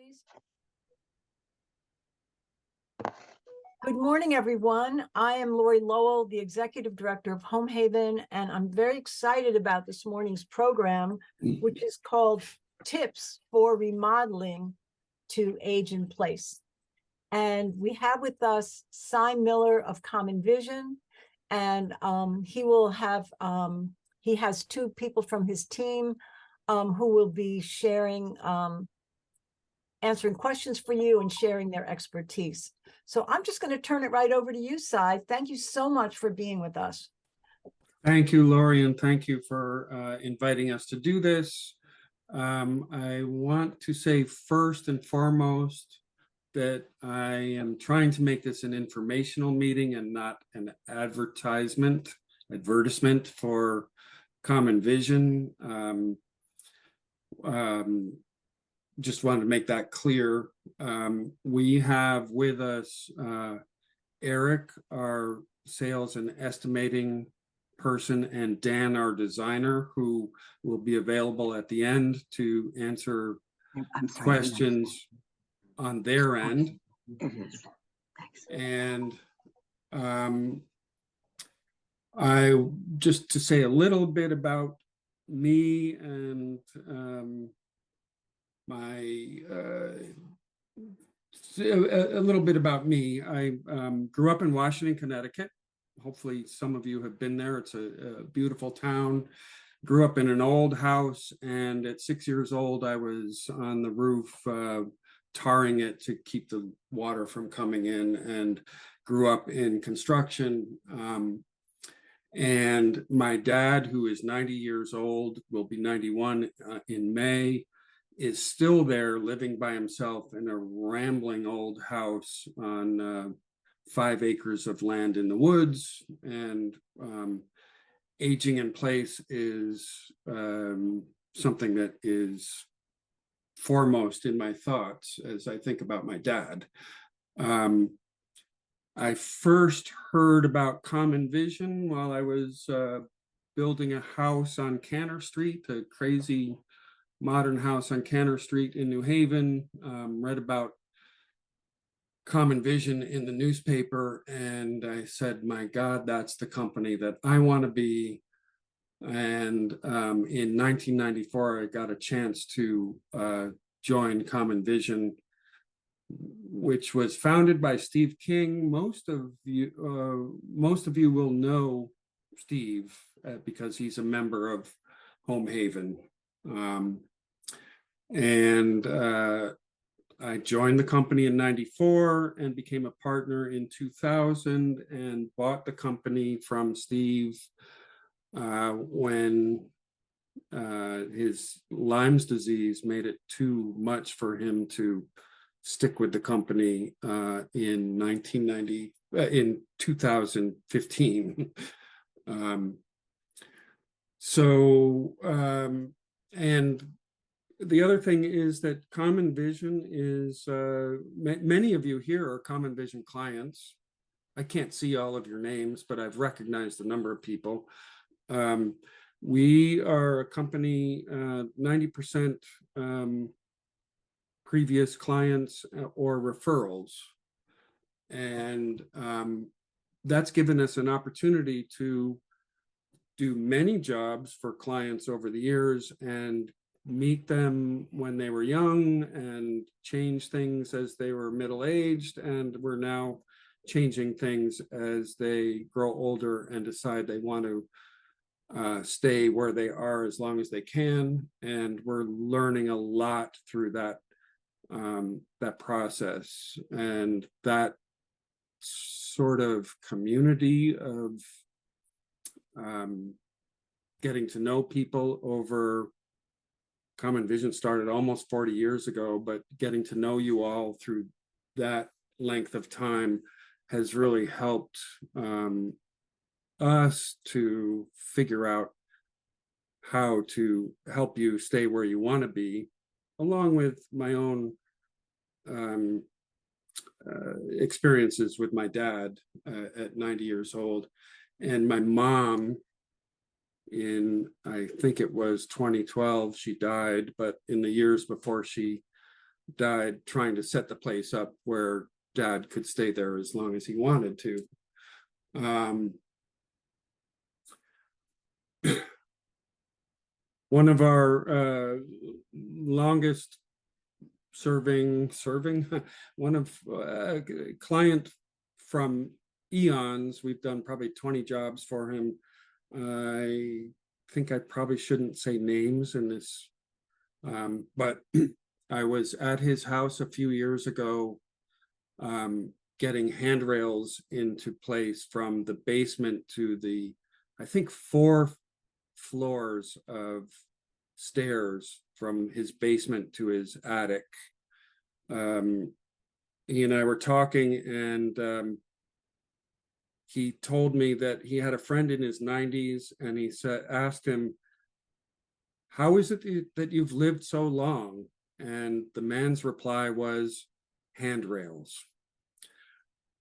Please. Good morning, everyone. I am Lori Lowell, the Executive Director of Home Haven, and I'm very excited about this morning's program, which is called Tips for Remodeling to Age in Place. And we have with us Cy Miller of Common Vision, and he has two people from his team who will be sharing answering questions for you and sharing their expertise. So I'm just going to turn it right over to you, Cy. Thank you so much for being with us. Thank you, Lori, and thank you for inviting us to do this. I want to say first and foremost that I am trying to make this an informational meeting and not an advertisement for Common Vision. Just wanted to make that clear. We have with us Eric, our sales and estimating person, and Dan, our designer, who will be available at the end to answer questions on their end. And I just to say a little bit about me and a little bit about me. I grew up in Washington, Connecticut. Hopefully some of you have been there. It's a beautiful town. Grew up in an old house, and at 6 years old, I was on the roof tarring it to keep the water from coming in, and grew up in construction. And my dad, who is 90 years old, will be 91 in May, is still there living by himself in a rambling old house on 5 acres of land in the woods. And aging in place is something that is foremost in my thoughts as I think about my dad. I first heard about Common Vision while I was building a house on Cantor Street, a crazy modern house on Cantor Street in New Haven. Read about Common Vision in the newspaper, and I said, my God, that's the company that I want to be. And in 1994, I got a chance to join Common Vision, which was founded by Steve King. Most of you will know Steve because he's a member of Home Haven. And I joined the company in 94 and became a partner in 2000 and bought the company from Steve when his Lyme's disease made it too much for him to stick with the company in 2015. And the other thing is that Common Vision is, many of you here are Common Vision clients. I can't see all of your names, but I've recognized a number of people. We are a company, 90% previous clients or referrals. And that's given us an opportunity to do many jobs for clients over the years and meet them when they were young and change things as they were middle-aged, and we're now changing things as they grow older and decide they want to stay where they are as long as they can. And we're learning a lot through that process, and that sort of community of getting to know people over. Common Vision started almost 40 years ago, but getting to know you all through that length of time has really helped us to figure out how to help you stay where you want to be, along with my own experiences with my dad at 90 years old, and my mom in, I think it was 2012, she died, but in the years before she died trying to set the place up where Dad could stay there as long as he wanted to. One of our longest serving one of client from eons. We've done probably 20 jobs for him. I think I probably shouldn't say names in this, but I was at his house a few years ago, getting handrails into place from the basement to the, I think, 4 floors of stairs from his basement to his attic. He and I were talking, and he told me that he had a friend in his 90s, and he asked him, "How is it that you've lived so long?" And the man's reply was, "Handrails."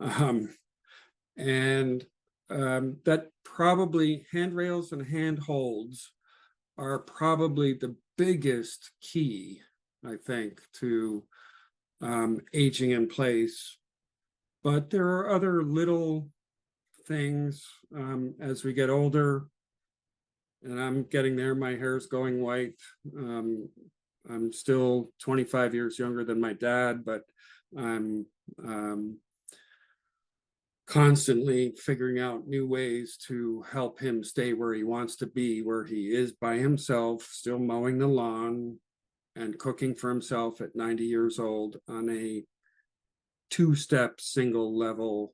And that probably handrails and handholds are probably the biggest key, I think, to aging in place. But there are other little things as we get older, and I'm getting there. My hair's going white. I'm still 25 years younger than my dad, but I'm constantly figuring out new ways to help him stay where he wants to be, where he is by himself, still mowing the lawn and cooking for himself at 90 years old on a 2-step single level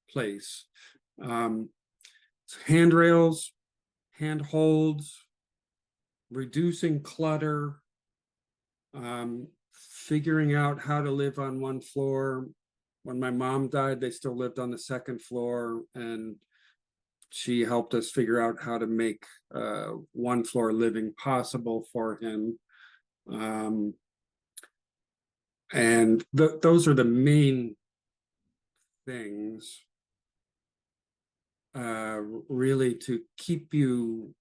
place. Handrails, handholds, reducing clutter, figuring out how to live on one floor. When my mom died, they still lived on the 2nd floor, and she helped us figure out how to make 1-floor living possible for him. And those are the main things, really, to keep you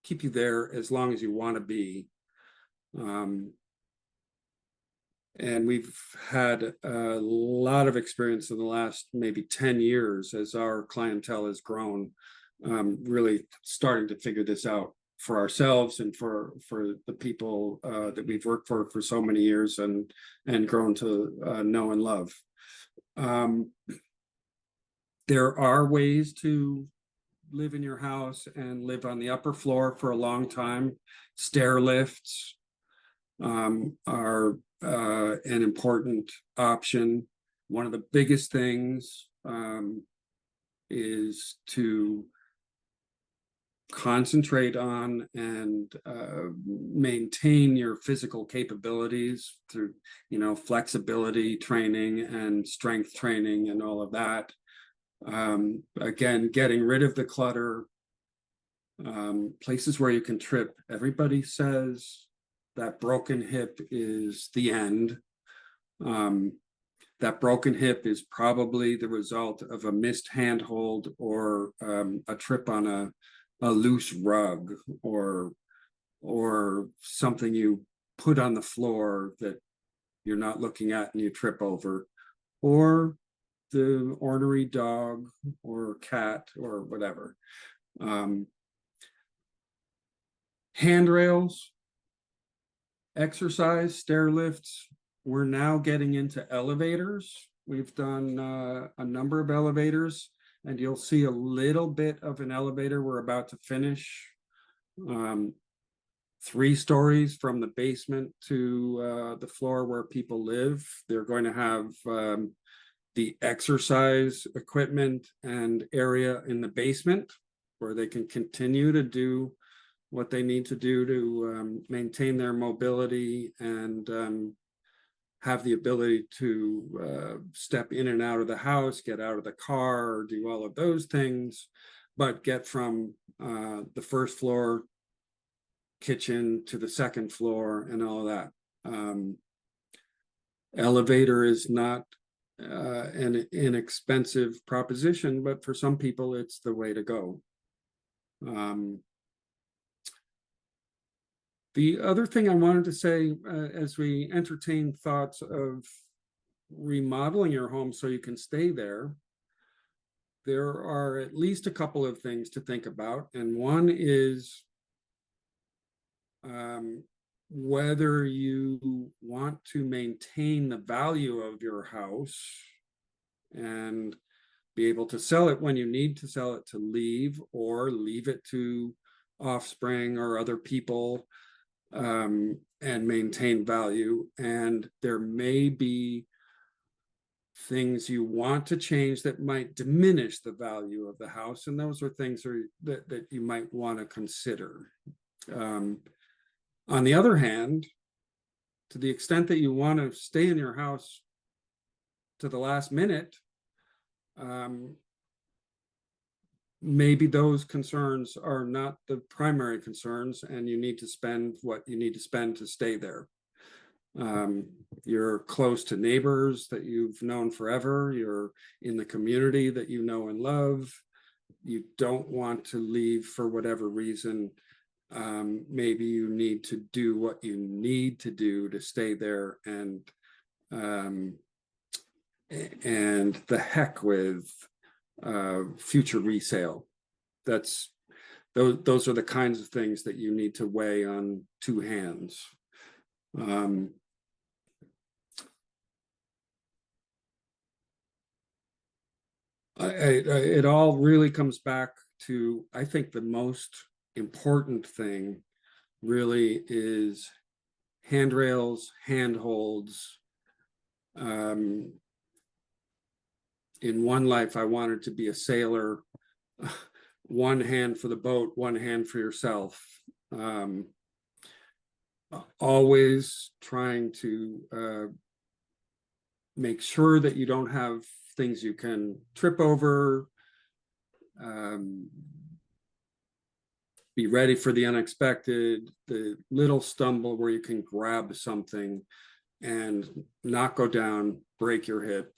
there as long as you want to be. And we've had a lot of experience in the last maybe 10 years as our clientele has grown, really starting to figure this out for ourselves and for the people that we've worked for so many years and grown to know and love. There are ways to live in your house and live on the upper floor for a long time. Stair lifts are an important option. One of the biggest things is to concentrate on and maintain your physical capabilities through, flexibility training and strength training and all of that. Again, getting rid of the clutter, places where you can trip. Everybody says that broken hip is the end. That broken hip is probably the result of a missed handhold or a trip on a loose rug or something you put on the floor that you're not looking at and you trip over, or the ornery dog or cat or whatever. Handrails, exercise, stair lifts. We're now getting into elevators. We've done a number of elevators, and you'll see a little bit of an elevator we're about to finish. 3 stories from the basement to the floor where people live. They're going to have the exercise equipment and area in the basement where they can continue to do what they need to do to maintain their mobility and have the ability to step in and out of the house, get out of the car, do all of those things, but get from the 1st floor kitchen to the 2nd floor and all of that. Elevator is not an inexpensive proposition, but for some people, it's the way to go. The other thing I wanted to say, as we entertain thoughts of remodeling your home so you can stay there are at least a couple of things to think about. And one is whether you want to maintain the value of your house and be able to sell it when you need to sell it to leave, or leave it to offspring or other people, and maintain value. And there may be things you want to change that might diminish the value of the house, and those are things that you might want to consider. On the other hand, to the extent that you want to stay in your house to the last minute, maybe those concerns are not the primary concerns, and you need to spend what you need to spend to stay there. You're close to neighbors that you've known forever. You're in the community that you know and love. You don't want to leave for whatever reason. Maybe you need to do what you need to do to stay there, and the heck with future resale. Those are the kinds of things that you need to weigh on two hands. It all really comes back to, I think the most important thing really is handrails, handholds. In one life, I wanted to be a sailor. One hand for the boat, one hand for yourself. Always trying to make sure that you don't have things you can trip over. Be ready for the unexpected, the little stumble where you can grab something and not go down, break your hip,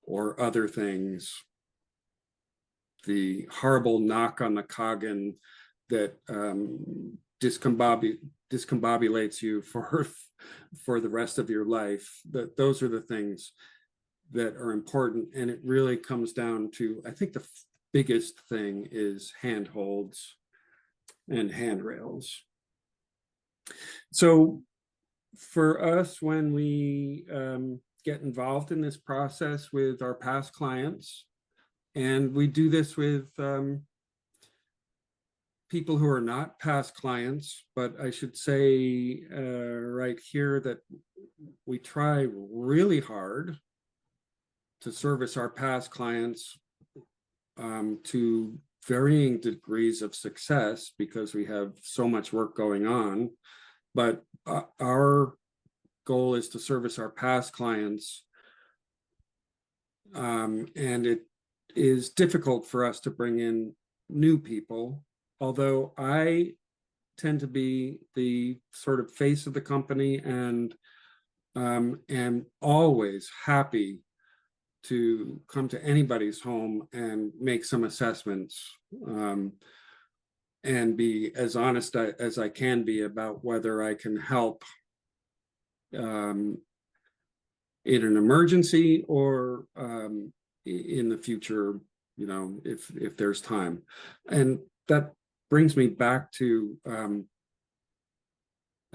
or other things. The horrible knock on the noggin that discombobulates you for the rest of your life. Those are the things that are important. And it really comes down to, I think the biggest thing is handholds and handrails. So for us, when we get involved in this process with our past clients, and we do this with people who are not past clients, but I should say right here that we try really hard to service our past clients to varying degrees of success, because we have so much work going on. But our goal is to service our past clients, and it is difficult for us to bring in new people, although I tend to be the sort of face of the company, and am always happy to come to anybody's home and make some assessments, and be as honest as I can be about whether I can help in an emergency, or in the future, if there's time. And that brings me back to, I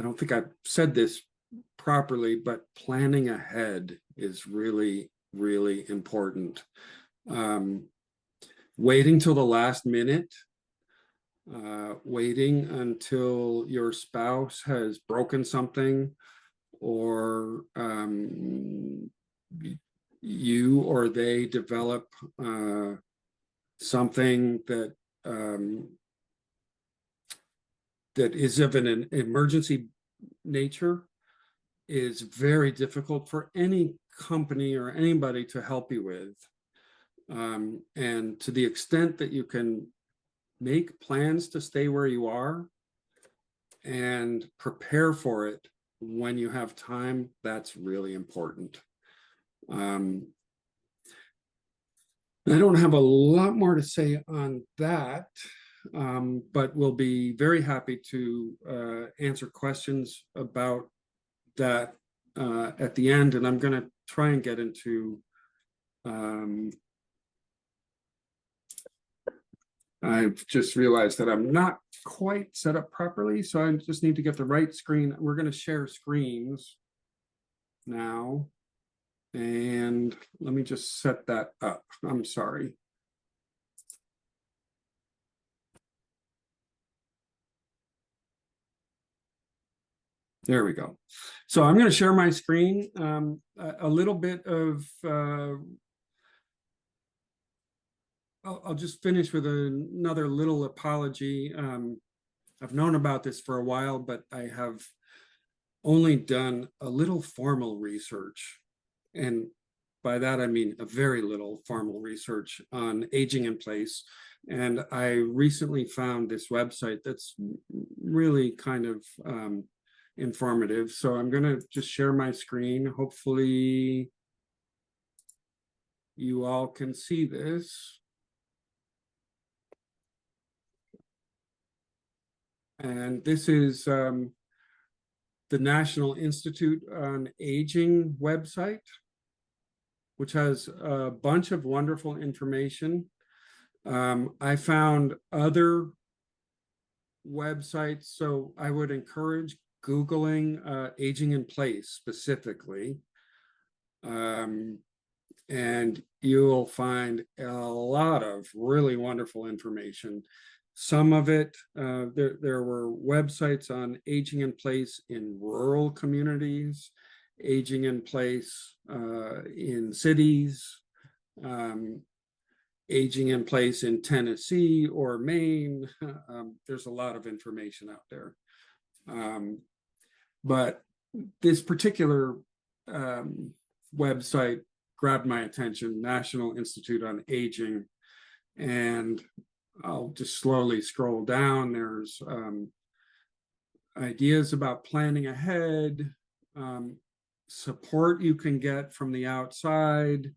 don't think I've said this properly, but planning ahead is really, really important. Waiting till the last minute, waiting until your spouse has broken something, or you or they develop something that that is of an emergency nature, is very difficult for any company or anybody to help you with. And to the extent that you can make plans to stay where you are and prepare for it when you have time, that's really important. I don't have a lot more to say on that. but we'll be very happy to answer questions about that at the end. And I'm going to try and get into I've just realized that I'm not quite set up properly, so I just need to get the right screen. We're going to share screens now, and let me just set that up. I'm sorry. There we go. So I'm going to share my screen. A little bit of I'll just finish with another little apology. I've known about this for a while, but I have only done a little formal research. And by that, I mean a very little formal research on aging in place. And I recently found this website that's really kind of informative. So I'm going to just share my screen. Hopefully you all can see this. And this is the National Institute on Aging website, which has a bunch of wonderful information. I found other websites, so I would encourage Googling aging in place specifically. And you'll find a lot of really wonderful information. Some of it, there were websites on aging in place in rural communities, aging in place in cities, aging in place in Tennessee or Maine. There's a lot of information out there. But this particular website grabbed my attention, National Institute on Aging, and I'll just slowly scroll down. There's ideas about planning ahead, support you can get from the outside,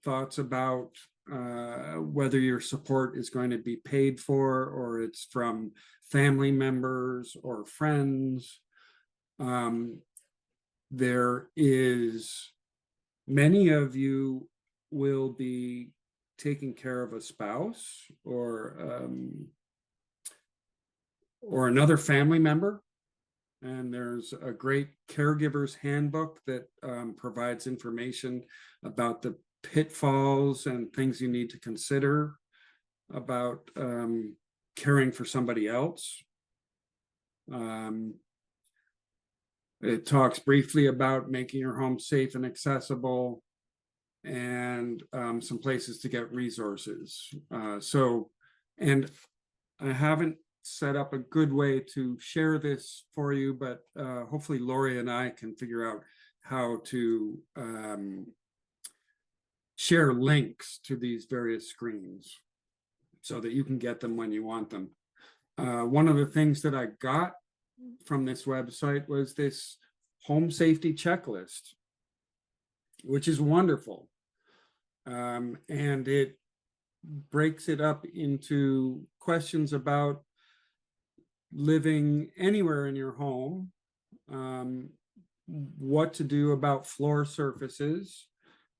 thoughts about whether your support is going to be paid for or it's from family members or friends. There is, many of you will be taking care of a spouse or another family member. And there's a great caregiver's handbook that provides information about the pitfalls and things you need to consider about caring for somebody else. It talks briefly about making your home safe and accessible, and some places to get resources. And I haven't set up a good way to share this for you, but hopefully Lori and I can figure out how to share links to these various screens so that you can get them when you want them. One of the things that I got from this website was this home safety checklist, which is wonderful. And it breaks it up into questions about living anywhere in your home, what to do about floor surfaces,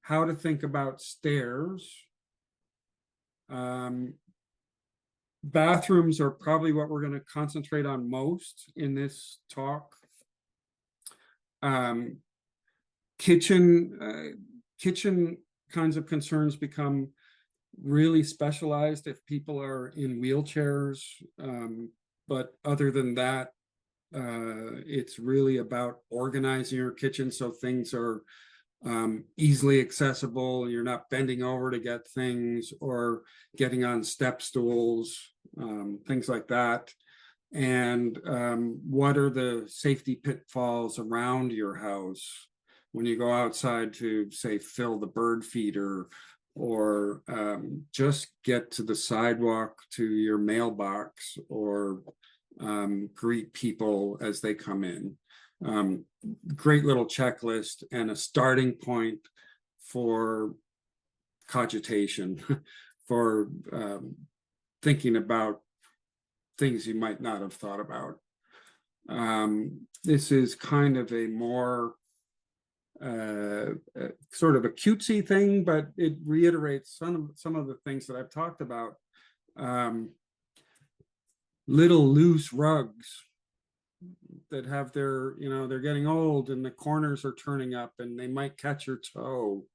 how to think about stairs. Bathrooms are probably what we're going to concentrate on most in this talk. Kitchen kinds of concerns become really specialized if people are in wheelchairs. But other than that, it's really about organizing your kitchen so things are easily accessible. You're not bending over to get things or getting on step stools, things like that. And what are the safety pitfalls around your house when you go outside to, say, fill the bird feeder or just get to the sidewalk to your mailbox or greet people as they come in. Great little checklist and a starting point for cogitation, for thinking about things you might not have thought about. This is kind of a more sort of a cutesy thing, but it reiterates some of the things that I've talked about. Little loose rugs that have their, they're getting old and the corners are turning up and they might catch your toe.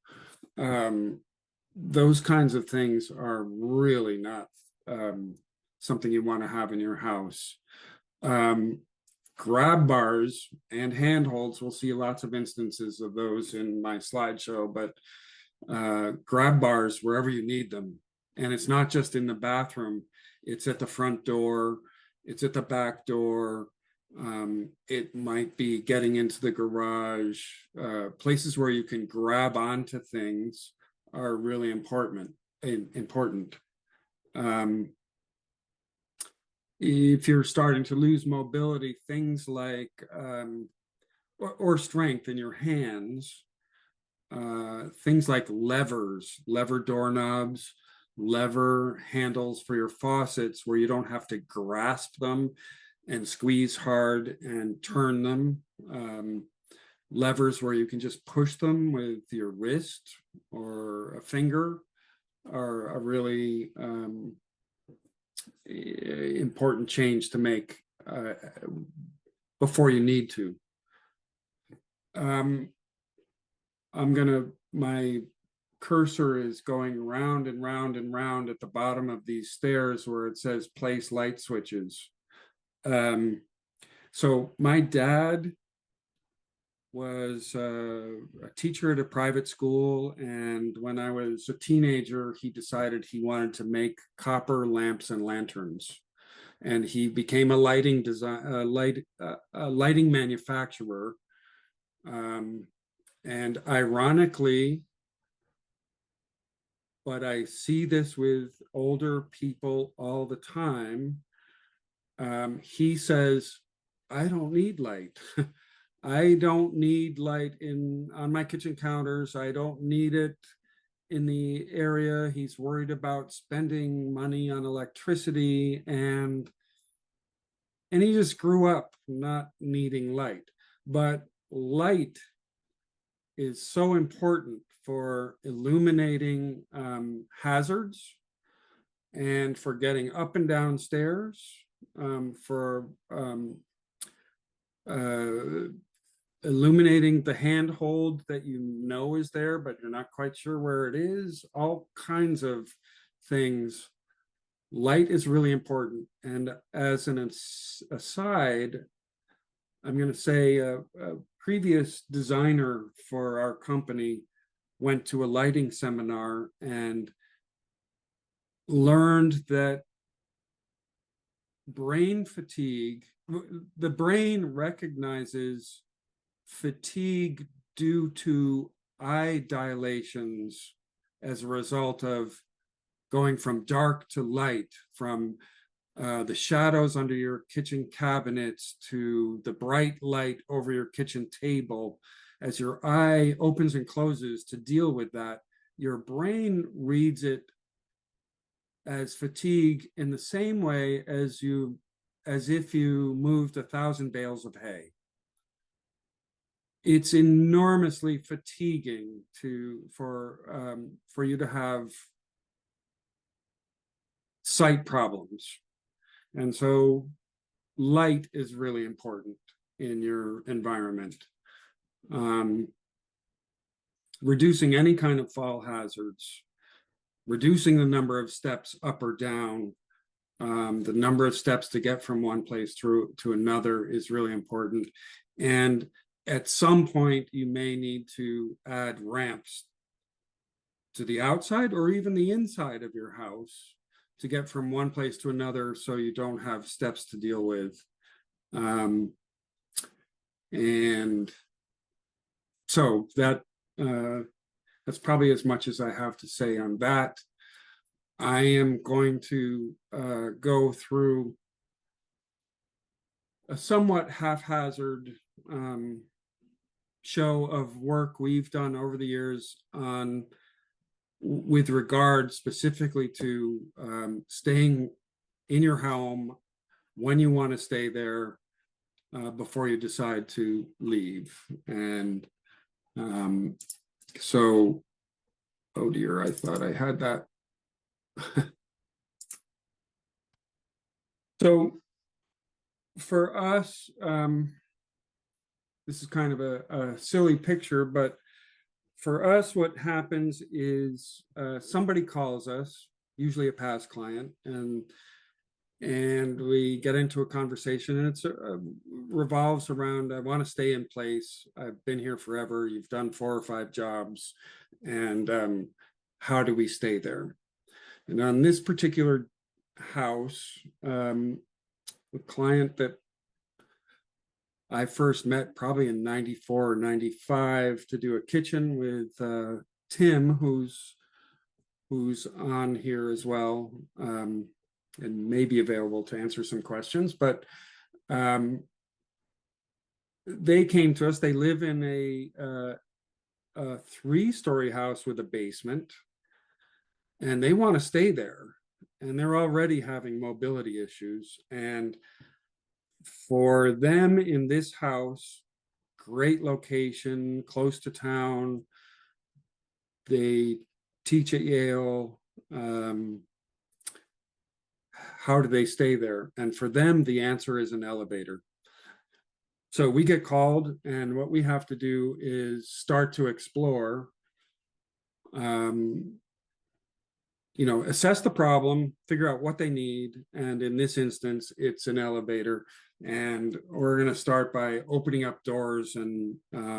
Those kinds of things are really not something you want to have in your house. Grab bars and handholds, we'll see lots of instances of those in my slideshow, but grab bars wherever you need them. And it's not just in the bathroom, it's at the front door, it's at the back door. It might be getting into the garage. Places where you can grab onto things are really important. If you're starting to lose mobility, things like or strength in your hands, things like lever doorknobs, lever handles for your faucets where you don't have to grasp them and squeeze hard and turn them. Levers where you can just push them with your wrist or a finger are a really important change to make before you need to. My cursor is going round and round and round at the bottom of these stairs where it says place light switches. So my dad was a teacher at a private school, and when I was a teenager, he decided he wanted to make copper lamps and lanterns, and he became a lighting manufacturer. And ironically, but I see this with older people all the time. He says, I don't need light. I don't need light on my kitchen counters. I don't need it in the area. He's worried about spending money on electricity, and he just grew up not needing light. But light is so important for illuminating hazards and for getting up and down stairs, for illuminating the handhold that you know is there, but you're not quite sure where it is, all kinds of things. Light is really important. And as an aside, I'm going to say a previous designer for our company went to a lighting seminar and learned that brain fatigue, the brain recognizes fatigue due to eye dilations as a result of going from dark to light, from the shadows under your kitchen cabinets to the bright light over your kitchen table. As your eye opens and closes to deal with that, your brain reads it as fatigue in the same way as if you moved 1,000 bales of hay. It's enormously fatiguing for you to have sight problems. And so light is really important in your environment. Reducing any kind of fall hazards, reducing the number of steps up or down, the number of steps to get from one place to another is really important. And at some point, you may need to add ramps to the outside or even the inside of your house to get from one place to another so you don't have steps to deal with. And so that's probably as much as I have to say on that. I am going to go through a somewhat haphazard show of work we've done over the years with regard specifically to staying in your home when you want to stay there before you decide to leave. And so, oh dear, I thought I had that. So for us, this is kind of a silly picture, but for us, what happens is somebody calls us, usually a past client, and we get into a conversation, and it's revolves around, I want to stay in place. I've been here forever. You've done 4 or 5 jobs, and how do we stay there? And on this particular house, the client that I first met probably in 94 or 95 to do a kitchen with Tim, who's on here as well, and may be available to answer some questions. But they came to us. They live in a 3-story house with a basement, and they want to stay there. And they're already having mobility issues. And for them in this house, great location, close to town. They teach at Yale. How do they stay there? And for them, the answer is an elevator. So we get called, and what we have to do is start to explore, assess the problem, figure out what they need. And in this instance, it's an elevator. And we're going to start by opening up doors and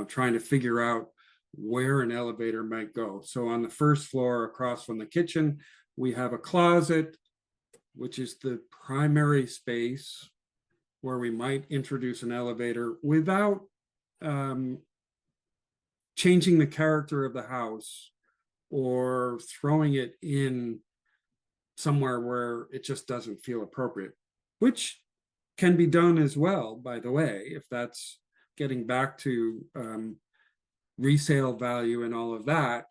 trying to figure out where an elevator might go. So on the first floor across from the kitchen, we have a closet, which is the primary space where we might introduce an elevator without changing the character of the house or throwing it in somewhere where it just doesn't feel appropriate, which can be done as well, by the way, if that's getting back to resale value and all of that.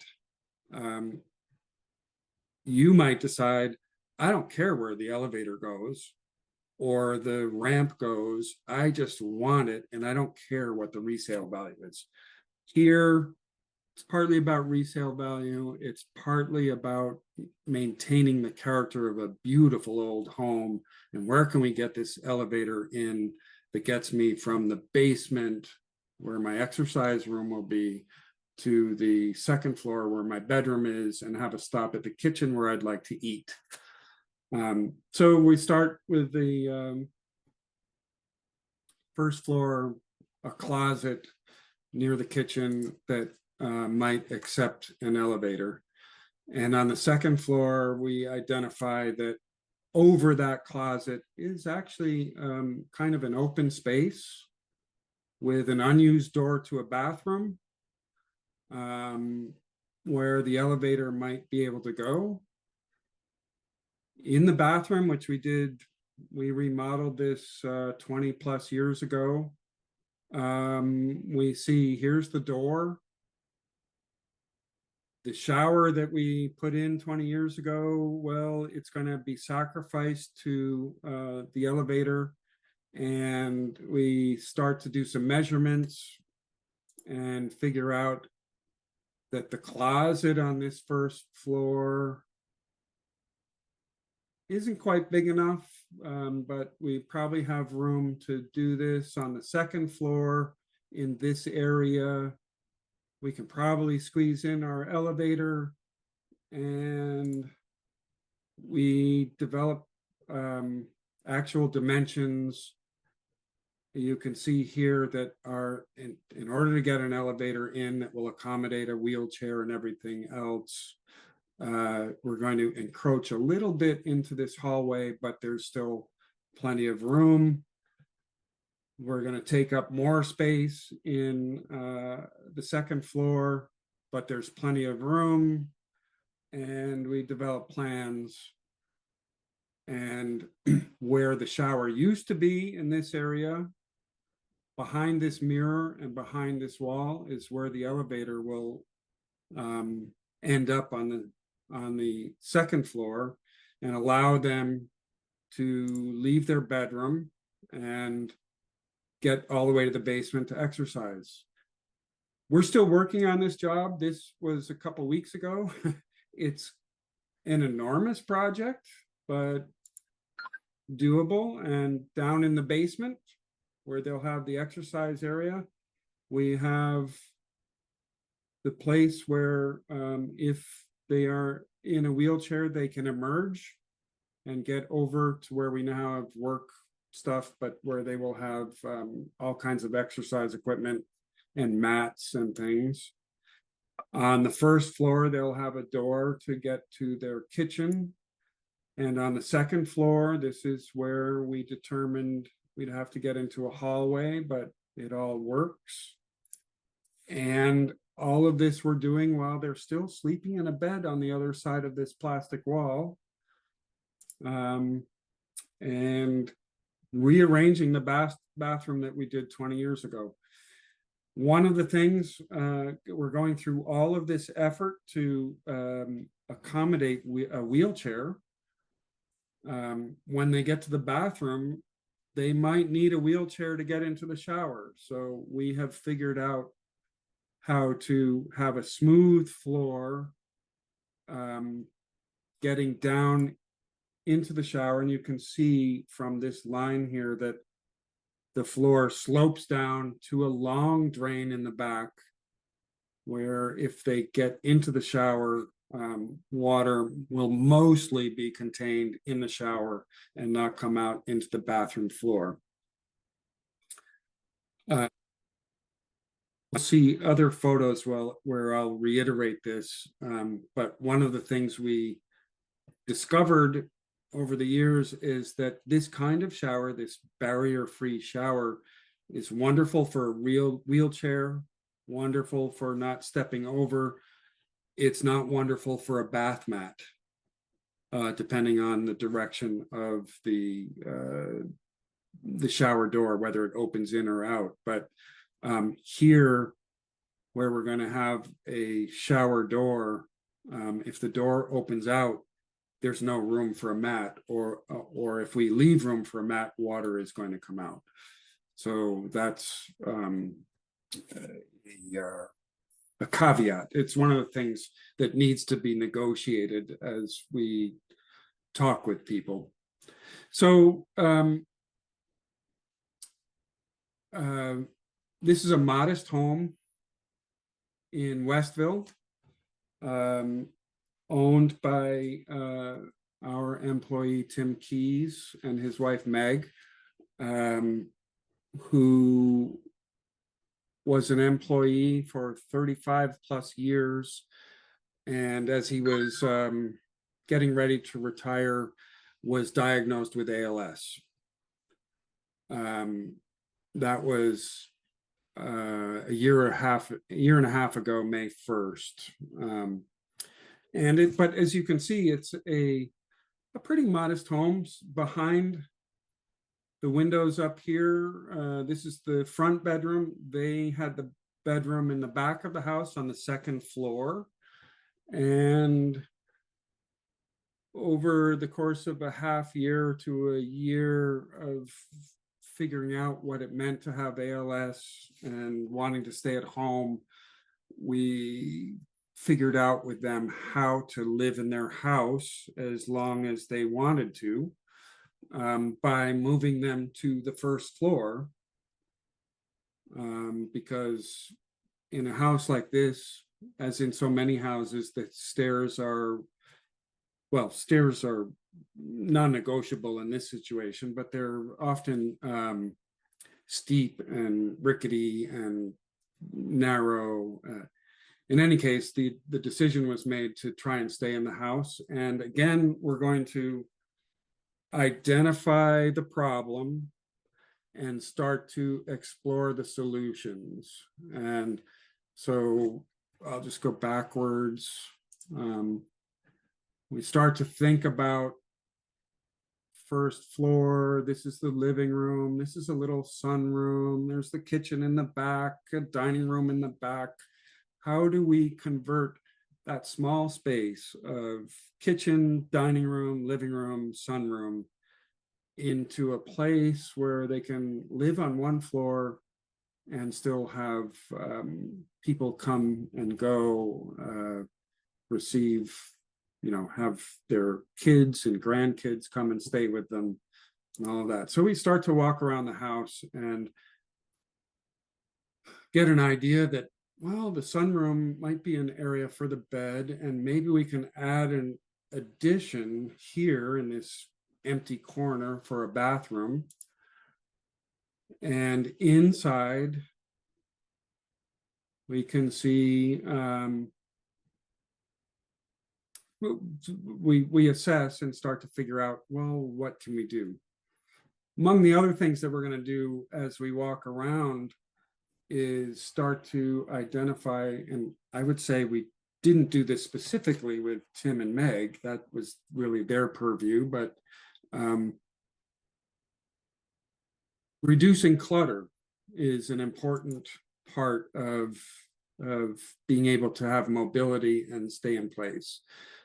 You might decide, I don't care where the elevator goes or the ramp goes, I just want it, and I don't care what the resale value is. Here, it's partly about resale value. It's partly about maintaining the character of a beautiful old home. And where can we get this elevator in that gets me from the basement, where my exercise room will be, to the second floor where my bedroom is, and have a stop at the kitchen where I'd like to eat. So we start with the first floor, a closet near the kitchen that might accept an elevator. And on the second floor, we identify that over that closet is actually kind of an open space with an unused door to a bathroom where the elevator might be able to go. In the bathroom, which we remodeled this 20 plus years ago, we see here's the door. The shower that we put in 20 years ago, well, it's going to be sacrificed to the elevator. And we start to do some measurements and figure out that the closet on this first floor isn't quite big enough, but we probably have room to do this on the second floor in this area. We can probably squeeze in our elevator, and we develop actual dimensions. You can see here that are in order to get an elevator in that will accommodate a wheelchair and everything else, we're going to encroach a little bit into this hallway, but there's still plenty of room. We're going to take up more space in the second floor, but there's plenty of room. And we develop plans. And where the shower used to be in this area, behind this mirror and behind this wall, is where the elevator will end up on the second floor, and allow them to leave their bedroom and get all the way to the basement to exercise. We're still working on this job. This was a couple weeks ago. It's an enormous project, but doable. And down in the basement where they'll have the exercise area, we have the place where if they are in a wheelchair, they can emerge and get over to where we now have work stuff, but where they will have all kinds of exercise equipment and mats and things. On the first floor, they'll have a door to get to their kitchen. And on the second floor, this is where we determined we'd have to get into a hallway, but it all works. And all of this we're doing while they're still sleeping in a bed on the other side of this plastic wall. And rearranging the bathroom that we did 20 years ago. One of the things, we're going through all of this effort to accommodate a wheelchair. When they get to the bathroom, they might need a wheelchair to get into the shower. So we have figured out how to have a smooth floor, getting down into the shower. And you can see from this line here that the floor slopes down to a long drain in the back, where if they get into the shower, water will mostly be contained in the shower and not come out into the bathroom floor. You'll see other photos where I'll reiterate this, but one of the things we discovered over the years is that this kind of shower, this barrier-free shower, is wonderful for a real wheelchair, wonderful for not stepping over. It's not wonderful for a bath mat, depending on the direction of the shower door, whether it opens in or out. But here, where we're going to have a shower door, if the door opens out, there's no room for a mat, or if we leave room for a mat, water is going to come out. So that's a caveat. It's one of the things that needs to be negotiated as we talk with people. So this is a modest home in Westville, owned by our employee Tim Keys and his wife Meg, who was an employee for 35 plus years, and as he was getting ready to retire, was diagnosed with ALS. That was a year and a half ago, May 1st. But as you can see, it's a pretty modest home. Behind the windows up here, this is the front bedroom. They had the bedroom in the back of the house on the second floor. And over the course of a half year to a year of figuring out what it meant to have ALS and wanting to stay at home, we figured out with them how to live in their house as long as they wanted to, by moving them to the first floor, because in a house like this, as in so many houses, the stairs are non-negotiable in this situation, but they're often steep and rickety and narrow. In any case, the decision was made to try and stay in the house. And again, we're going to identify the problem and start to explore the solutions. And so I'll just go backwards. We start to think about first floor. This is the living room. This is a little sunroom. There's the kitchen in the back, a dining room in the back. How do we convert that small space of kitchen, dining room, living room, sunroom into a place where they can live on one floor and still have people come and go, receive, have their kids and grandkids come and stay with them and all of that. So we start to walk around the house and get an idea that, well, the sunroom might be an area for the bed, and maybe we can add an addition here in this empty corner for a bathroom. And inside, we can see, we assess and start to figure out, well, what can we do? Among the other things that we're going to do as we walk around is start to identify, and I would say we didn't do this specifically with Tim and Meg, that was really their purview, but reducing clutter is an important part of being able to have mobility and stay in place.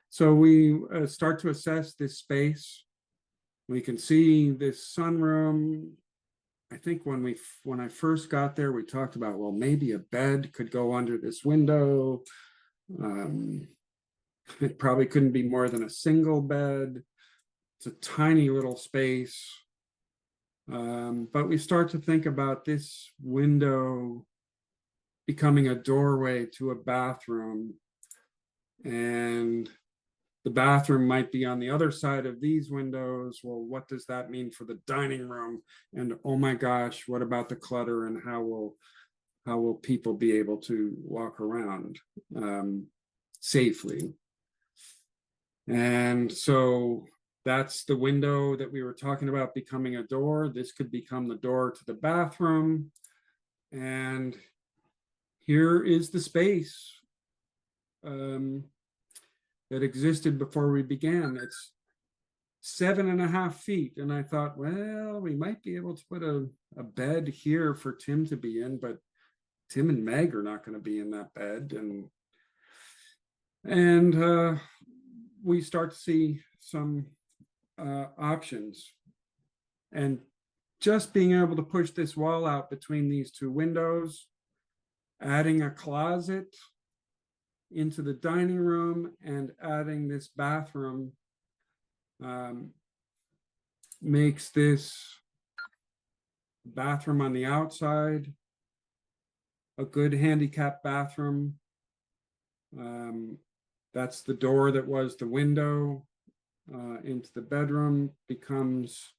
So we start to assess this space. We can see this sunroom. I think when I first got there, we talked about, well, maybe a bed could go under this window. It probably couldn't be more than a single bed. It's a tiny little space. But we start to think about this window becoming a doorway to a bathroom, and the bathroom might be on the other side of these windows. Well, what does that mean for the dining room? And oh my gosh, what about the clutter, and how will people be able to walk around safely? And so that's the window that we were talking about becoming a door. This could become the door to the bathroom. And here is the space that existed before we began. It's 7.5 feet. And I thought, well, we might be able to put a bed here for Tim to be in, but Tim and Meg are not going to be in that bed. And we start to see some options. And just being able to push this wall out between these two windows, adding a closet into the dining room, and adding this bathroom makes this bathroom on the outside a good handicap bathroom. That's the door that was the window into the bedroom becomes,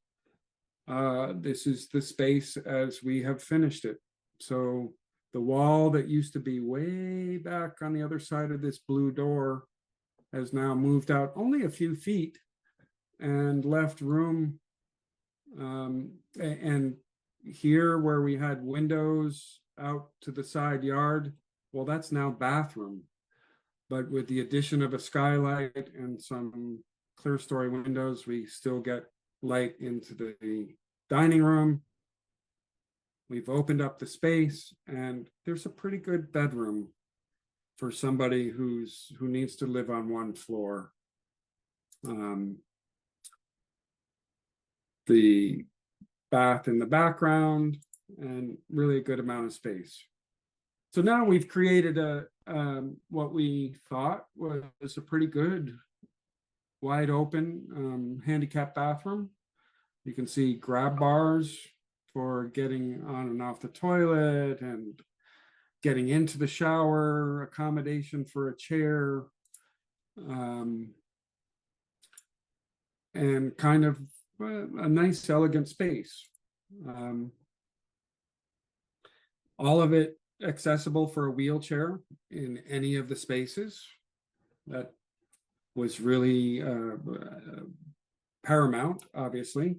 this is the space as we have finished it. So the wall that used to be way back on the other side of this blue door has now moved out only a few feet and left room. And here where we had windows out to the side yard, well, that's now bathroom. But with the addition of a skylight and some clear story windows, we still get light into the dining room. We've opened up the space, and there's a pretty good bedroom for somebody who needs to live on one floor. The bath in the background, and really a good amount of space. So now we've created what we thought was a pretty good wide open handicap bathroom. You can see grab bars for getting on and off the toilet and getting into the shower, accommodation for a chair, and kind of a nice, elegant space. All of it accessible for a wheelchair in any of the spaces. That was really paramount, obviously.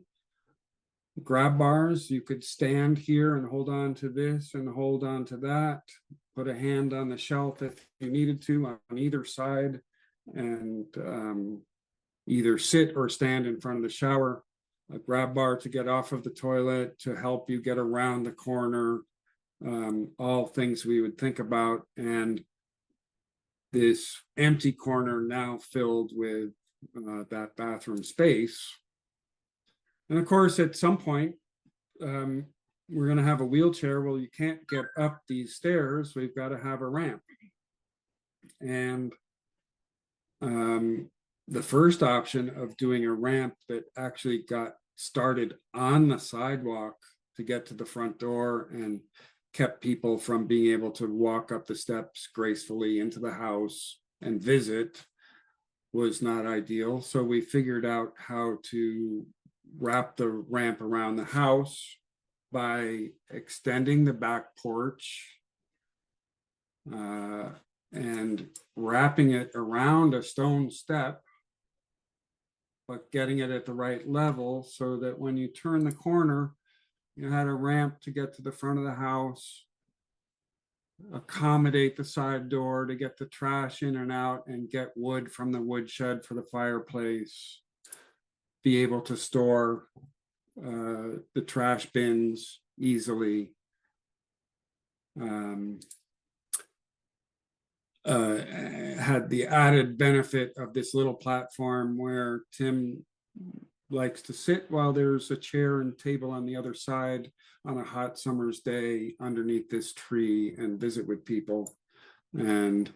Grab bars, you could stand here and hold on to this and hold on to that, put a hand on the shelf if you needed to on either side, and either sit or stand in front of the shower. A grab bar to get off of the toilet, to help you get around the corner, all things we would think about. And this empty corner now filled with that bathroom space. And of course, at some point, we're going to have a wheelchair. Well, you can't get up these stairs. We've got to have a ramp. And the first option of doing a ramp that actually got started on the sidewalk to get to the front door and kept people from being able to walk up the steps gracefully into the house and visit was not ideal. So we figured out how to wrap the ramp around the house by extending the back porch and wrapping it around a stone step, but getting it at the right level so that when you turn the corner, you had a ramp to get to the front of the house, accommodate the side door to get the trash in and out, and get wood from the woodshed for the fireplace, be able to store the trash bins easily. Had the added benefit of this little platform where Tim likes to sit while there's a chair and table on the other side on a hot summer's day underneath this tree and visit with people. And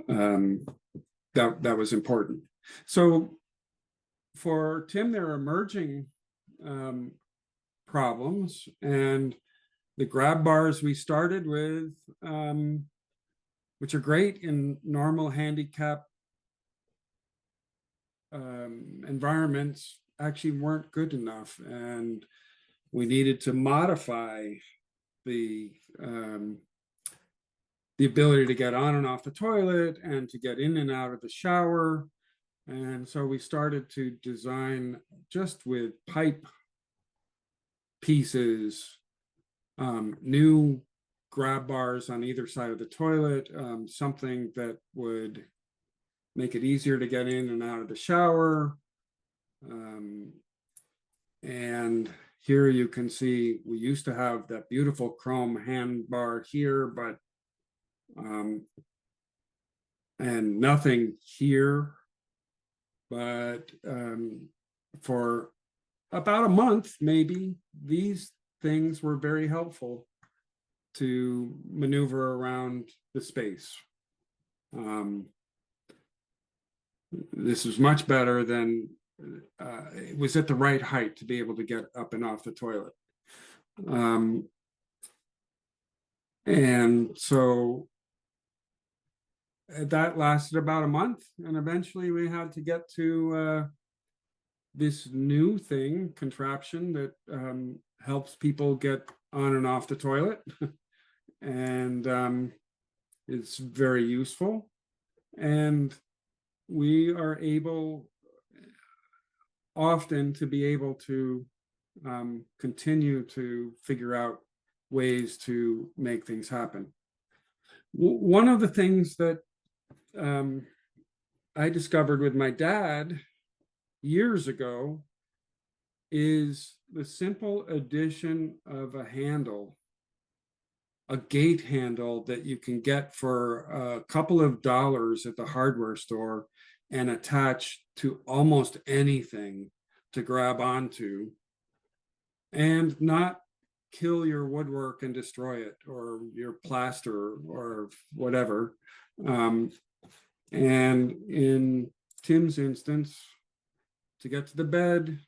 that was important. So for Tim, there are emerging problems, and the grab bars we started with, which are great in normal handicap environments, actually weren't good enough, and we needed to modify the ability to get on and off the toilet and to get in and out of the shower. And so we started to design just with pipe pieces, new grab bars on either side of the toilet, something that would make it easier to get in and out of the shower. And here you can see we used to have that beautiful chrome hand bar here, but and nothing here. But for about a month, maybe, these things were very helpful to maneuver around the space. This was much better than, it was at the right height to be able to get up and off the toilet. And so that lasted about a month, and eventually we had to get to this new thing, contraption that helps people get on and off the toilet. And it's very useful. And we are able often to be able to continue to figure out ways to make things happen. One of the things that I discovered with my dad years ago is the simple addition of a handle, a gate handle that you can get for a couple of dollars at the hardware store and attach to almost anything to grab onto and not kill your woodwork and destroy it, or your plaster or whatever. And in Tim's instance, to get to the bed,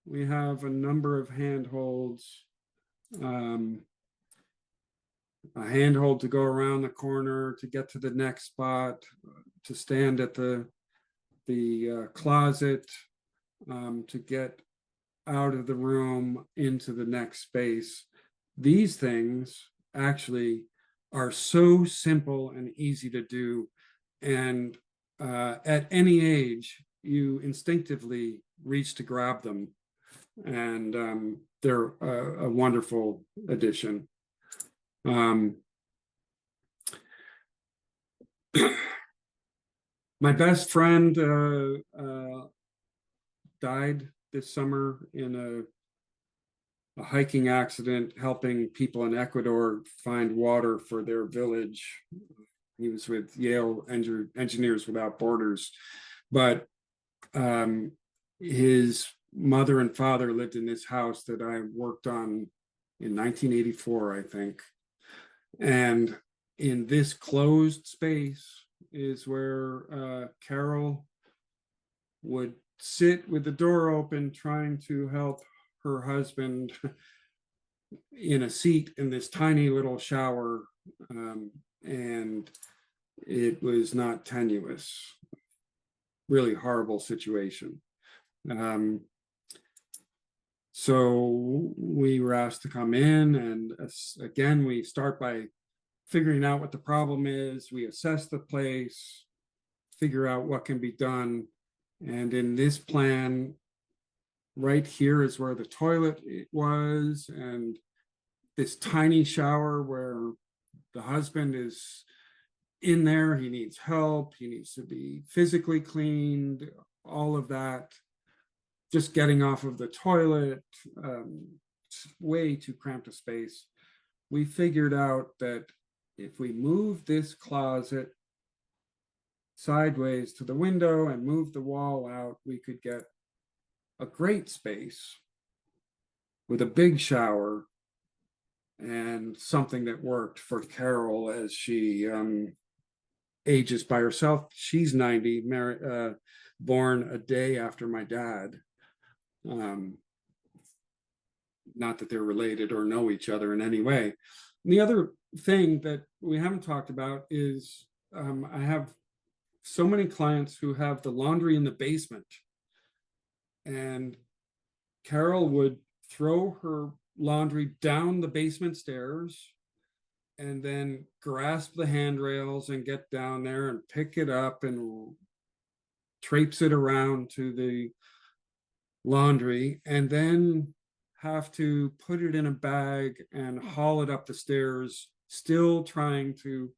we have a number of handholds. A handhold to go around the corner to get to the next spot, to stand at the closet, to get out of the room into the next space. These things actually are so simple and easy to do, and at any age you instinctively reach to grab them, and they're a wonderful addition. My best friend died this summer in a hiking accident, helping people in Ecuador find water for their village. He was with Yale Engineers Without Borders, but his mother and father lived in this house that I worked on in 1984, I think. And in this closed space is where Carol would sit with the door open, trying to help her husband in a seat in this tiny little shower. And it was not tenuous, really horrible situation. So we were asked to come in, and again, we start by figuring out what the problem is. We assess the place, figure out what can be done. And in this plan, right here is where the toilet was, and this tiny shower where the husband is in there. He needs help. He needs to be physically cleaned, all of that. Just getting off of the toilet, way too cramped a space. We figured out that if we move this closet sideways to the window and move the wall out, we could get a great space with a big shower and something that worked for Carol as she ages by herself. She's 90, born a day after my dad. Not that they're related or know each other in any way. And the other thing that we haven't talked about is I have so many clients who have the laundry in the basement, and Carol would throw her laundry down the basement stairs and then grasp the handrails and get down there and pick it up and traipse it around to the laundry, and then have to put it in a bag and haul it up the stairs, still trying to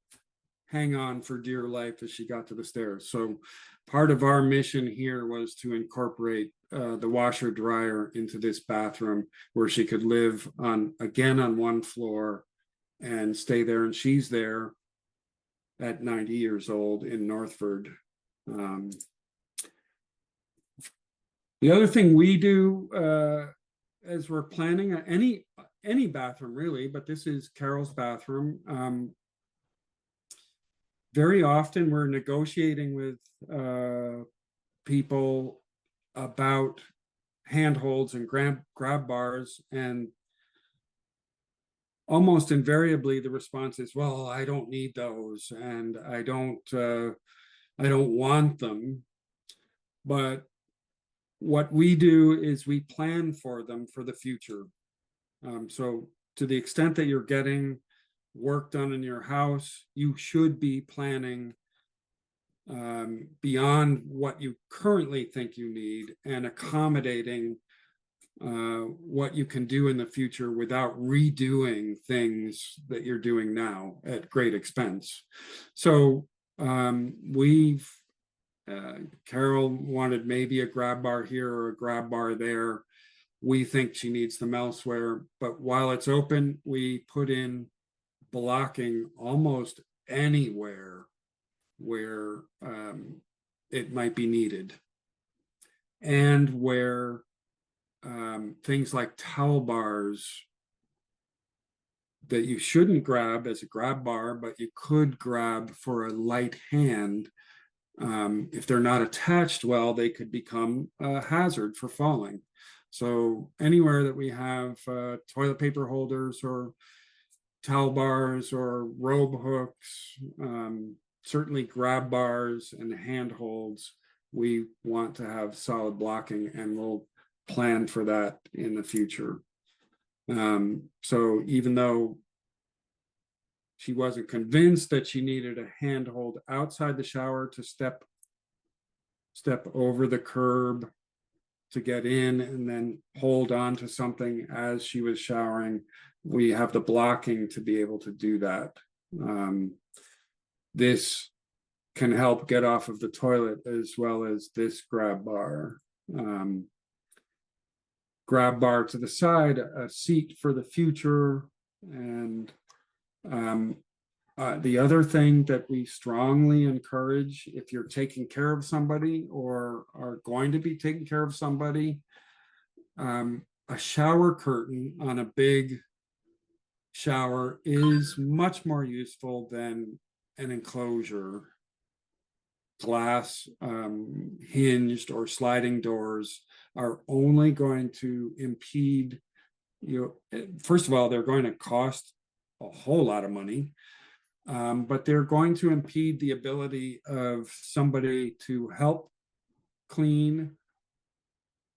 hang on for dear life as she got to the stairs. So part of our mission here was to incorporate the washer dryer into this bathroom, where she could live on one floor and stay there. And she's there at 90 years old in Northford. The other thing we do as we're planning any bathroom really, but this is Carol's bathroom. Very often we're negotiating with people about handholds and grab bars, and almost invariably the response is, well, I don't need those, and I don't want them. But what we do is we plan for them for the future. So to the extent that you're getting work done in your house, you should be planning beyond what you currently think you need, and accommodating what you can do in the future without redoing things that you're doing now at great expense. So Carol wanted maybe a grab bar here or a grab bar there. We think she needs them elsewhere, but while it's open, we put in blocking almost anywhere where it might be needed, and where things like towel bars that you shouldn't grab as a grab bar, but you could grab for a light hand. If they're not attached well, they could become a hazard for falling. So anywhere that we have toilet paper holders or towel bars or robe hooks, certainly grab bars and handholds, we want to have solid blocking, and we'll plan for that in the future. So even though she wasn't convinced that she needed a handhold outside the shower to step over the curb to get in and then hold on to something as she was showering, we have the blocking to be able to do that. This can help get off of the toilet, as well as this grab bar. Grab bar to the side, a seat for the future. And the other thing that we strongly encourage, if you're taking care of somebody or are going to be taking care of somebody, a shower curtain on a big shower is much more useful than an enclosure. Glass, hinged or sliding doors are only going to impede you. First of all, they're going to cost a whole lot of money, but they're going to impede the ability of somebody to help clean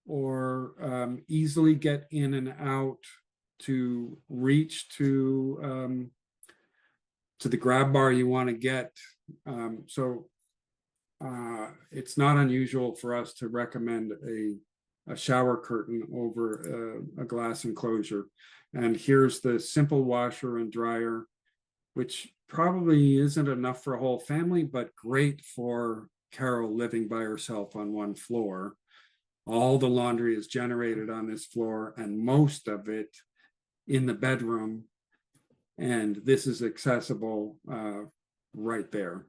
or easily get in and out, to reach to the grab bar you want to get. So it's not unusual for us to recommend a shower curtain over a glass enclosure. And here's the simple washer and dryer, which probably isn't enough for a whole family, but great for Carol living by herself on one floor. All the laundry is generated on this floor, and most of it in the bedroom. And this is accessible right there.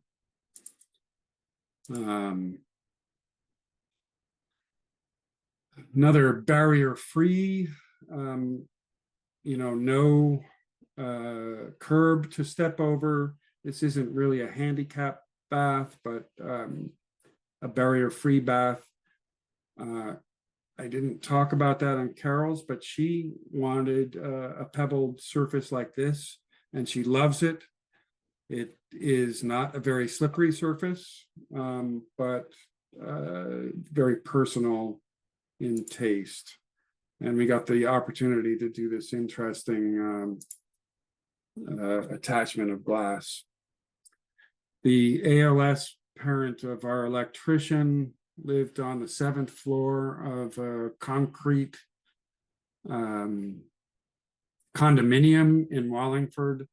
Another barrier-free, no curb to step over. This isn't really a handicap bath, but a barrier-free bath. I didn't talk about that on Carol's, but she wanted a pebbled surface like this, and she loves it. It is not a very slippery surface, but very personal in taste. And we got the opportunity to do this interesting attachment of glass. The ALS parent of our electrician lived on the 7th floor of a concrete condominium in Wallingford.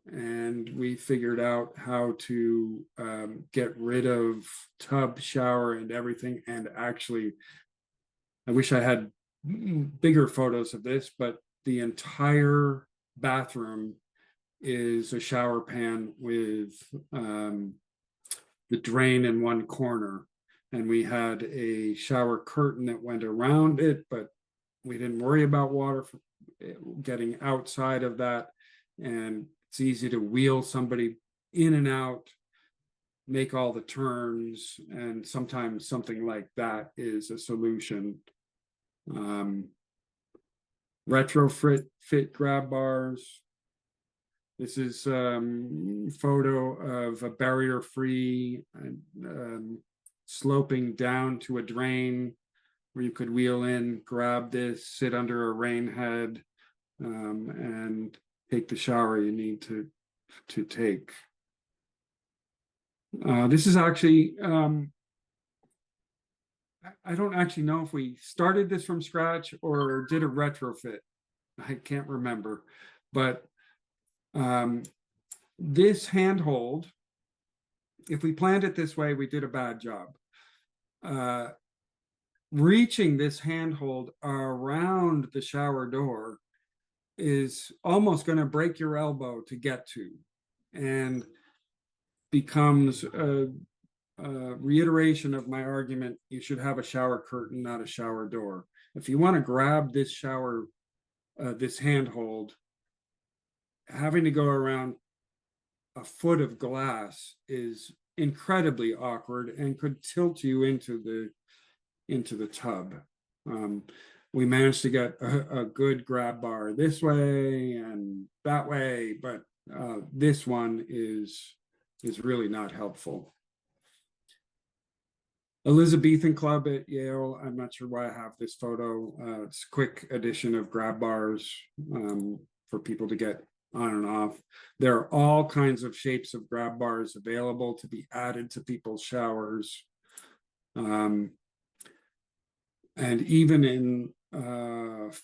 And we figured out how to get rid of tub, shower, and everything. And actually, I wish I had bigger photos of this, but the entire bathroom is a shower pan with the drain in one corner. And we had a shower curtain that went around it, but we didn't worry about water getting outside of that. And it's easy to wheel somebody in and out, make all the turns, and sometimes something like that is a solution. Retrofit grab bars. This is photo of a barrier-free sloping down to a drain where you could wheel in, grab this, sit under a rain head, and take the shower you need to take. This is actually, I don't actually know if we started this from scratch or did a retrofit. I can't remember, but this handhold, if we planned it this way, we did a bad job. Reaching this handhold around the shower door is almost going to break your elbow to get to, and becomes a reiteration of my argument. You should have a shower curtain, not a shower door. If you want to grab this shower, this handhold, having to go around a foot of glass is incredibly awkward and could tilt you into the tub. We managed to get a good grab bar this way and that way, but this one is really not helpful. Elizabethan Club at Yale. I'm not sure why I have this photo. It's a quick addition of grab bars for people to get on and off. There are all kinds of shapes of grab bars available to be added to people's showers. And even in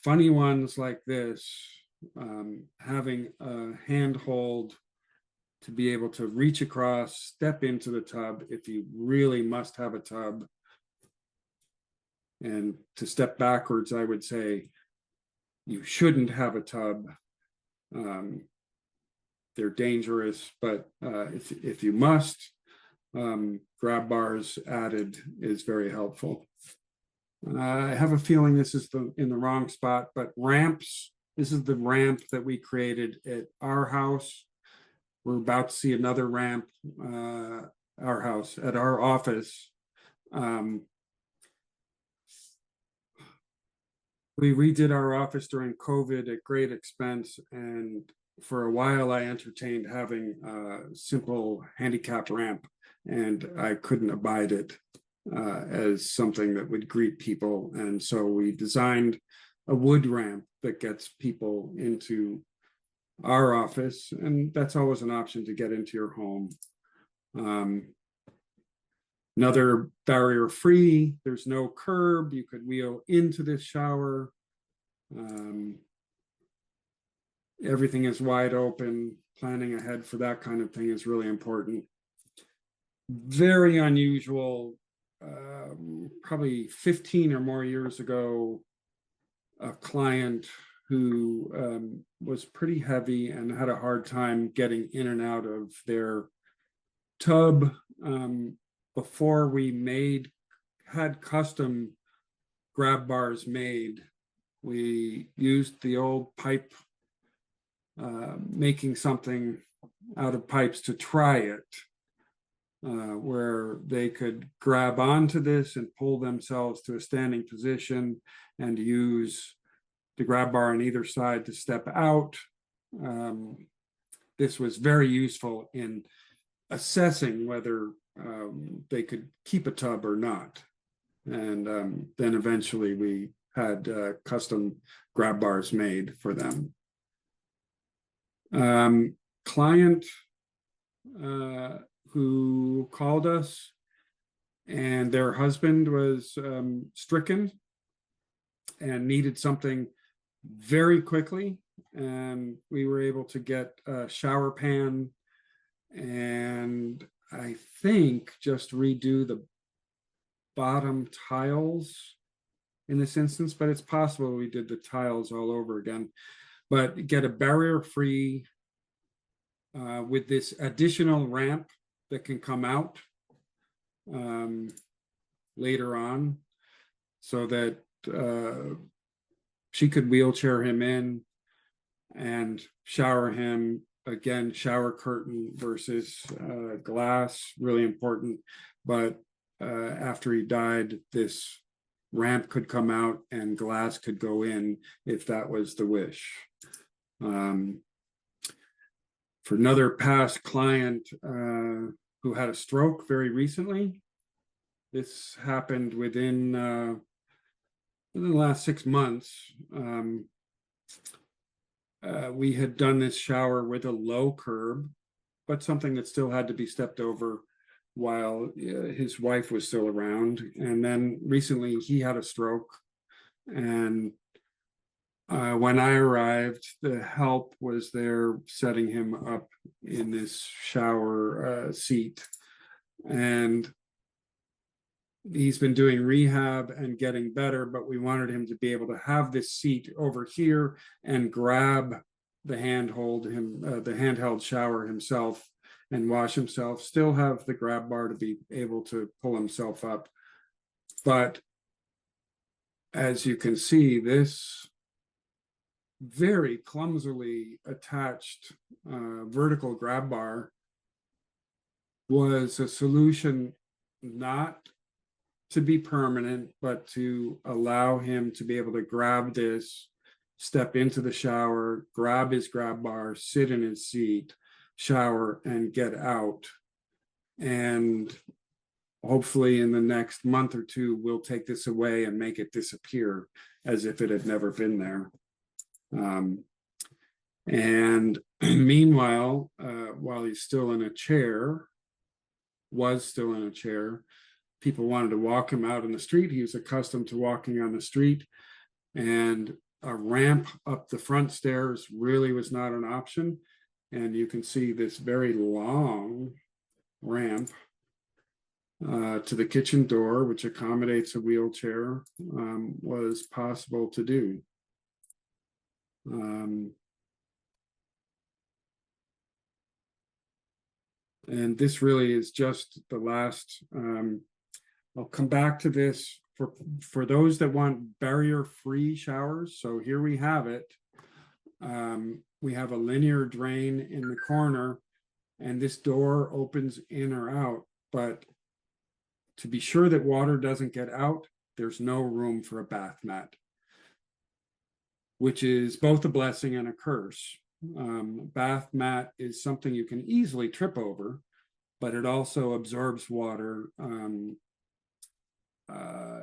funny ones like this, having a handhold to be able to reach across, step into the tub if you really must have a tub. And to step backwards, I would say you shouldn't have a tub. They're dangerous, but if you must, grab bars added is very helpful. I have a feeling this is in the wrong spot, but ramps. This is the ramp that we created at our house. We're about to see another ramp, our house, at our office. We redid our office during COVID at great expense, and for a while I entertained having a simple handicap ramp, and I couldn't abide it as something that would greet people. And so we designed a wood ramp that gets people into our office, and that's always an option to get into your home. Another barrier free, there's no curb, you could wheel into this shower. Everything is wide open. Planning ahead for that kind of thing is really important. Very unusual. Probably 15 or more years ago, a client who was pretty heavy and had a hard time getting in and out of their tub. Before we had custom grab bars made, we used the old pipe, making something out of pipes to try it, where they could grab onto this and pull themselves to a standing position and use the grab bar on either side to step out. This was very useful in assessing whether they could keep a tub or not. And then eventually we had custom grab bars made for them. Client who called us, and their husband was stricken and needed something very quickly. And we were able to get a shower pan and I think just redo the bottom tiles in this instance, but it's possible we did the tiles all over again. But get a barrier-free with this additional ramp that can come out later on, so that she could wheelchair him in and shower him. Again, shower curtain versus glass, really important. But after he died, this ramp could come out and glass could go in if that was the wish. For another past client who had a stroke very recently, this happened within the last 6 months. We had done this shower with a low curb, but something that still had to be stepped over while his wife was still around. And then recently he had a stroke, and when I arrived, the help was there setting him up in this shower seat. And he's been doing rehab and getting better, but we wanted him to be able to have this seat over here and grab the handheld shower himself and wash himself, still have the grab bar to be able to pull himself up. But as you can see, this very clumsily attached vertical grab bar was a solution not to be permanent, but to allow him to be able to grab this, step into the shower, grab his grab bar, sit in his seat, shower, and get out. And hopefully in the next month or two, we'll take this away and make it disappear as if it had never been there. And meanwhile, while he's still in a chair, people wanted to walk him out in the street. He was accustomed to walking on the street, and a ramp up the front stairs really was not an option. And you can see this very long ramp to the kitchen door, which accommodates a wheelchair, was possible to do. And this really is just the last, I'll come back to this for those that want barrier-free showers, so here we have it. We have a linear drain in the corner, and this door opens in or out, but to be sure that water doesn't get out, there's no room for a bath mat, which is both a blessing and a curse. Bath mat is something you can easily trip over, but it also absorbs water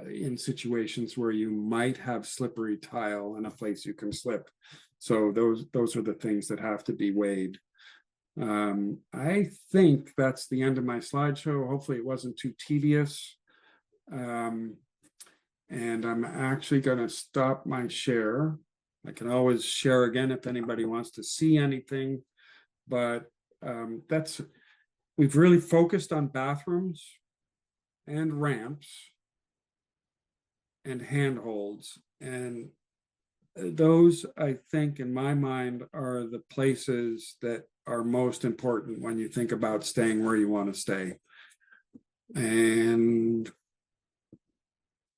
in situations where you might have slippery tile and a place you can slip. So those are the things that have to be weighed. I think that's the end of my slideshow. Hopefully it wasn't too tedious. And I'm actually going to stop my share. I can always share again if anybody wants to see anything, but we've really focused on bathrooms and ramps and handholds, and those, I think, in my mind, are the places that are most important when you think about staying where you want to stay. And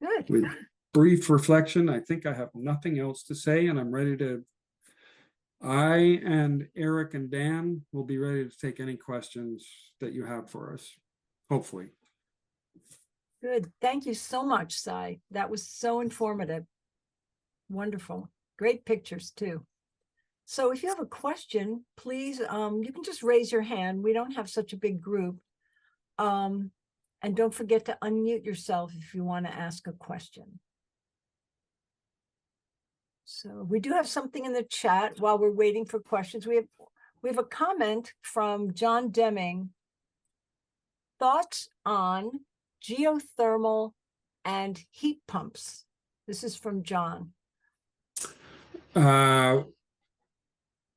Good. with brief reflection, I think I have nothing else to say, and I'm ready to. I and Eric and Dan will be ready to take any questions that you have for us, hopefully. Good. Thank you so much, Cy. That was so informative. Wonderful. Great pictures too. So if you have a question, please, you can just raise your hand. We don't have such a big group. And don't forget to unmute yourself if you want to ask a question. So we do have something in the chat while we're waiting for questions. We have a comment from John Deming. Thoughts on geothermal and heat pumps? This is from John.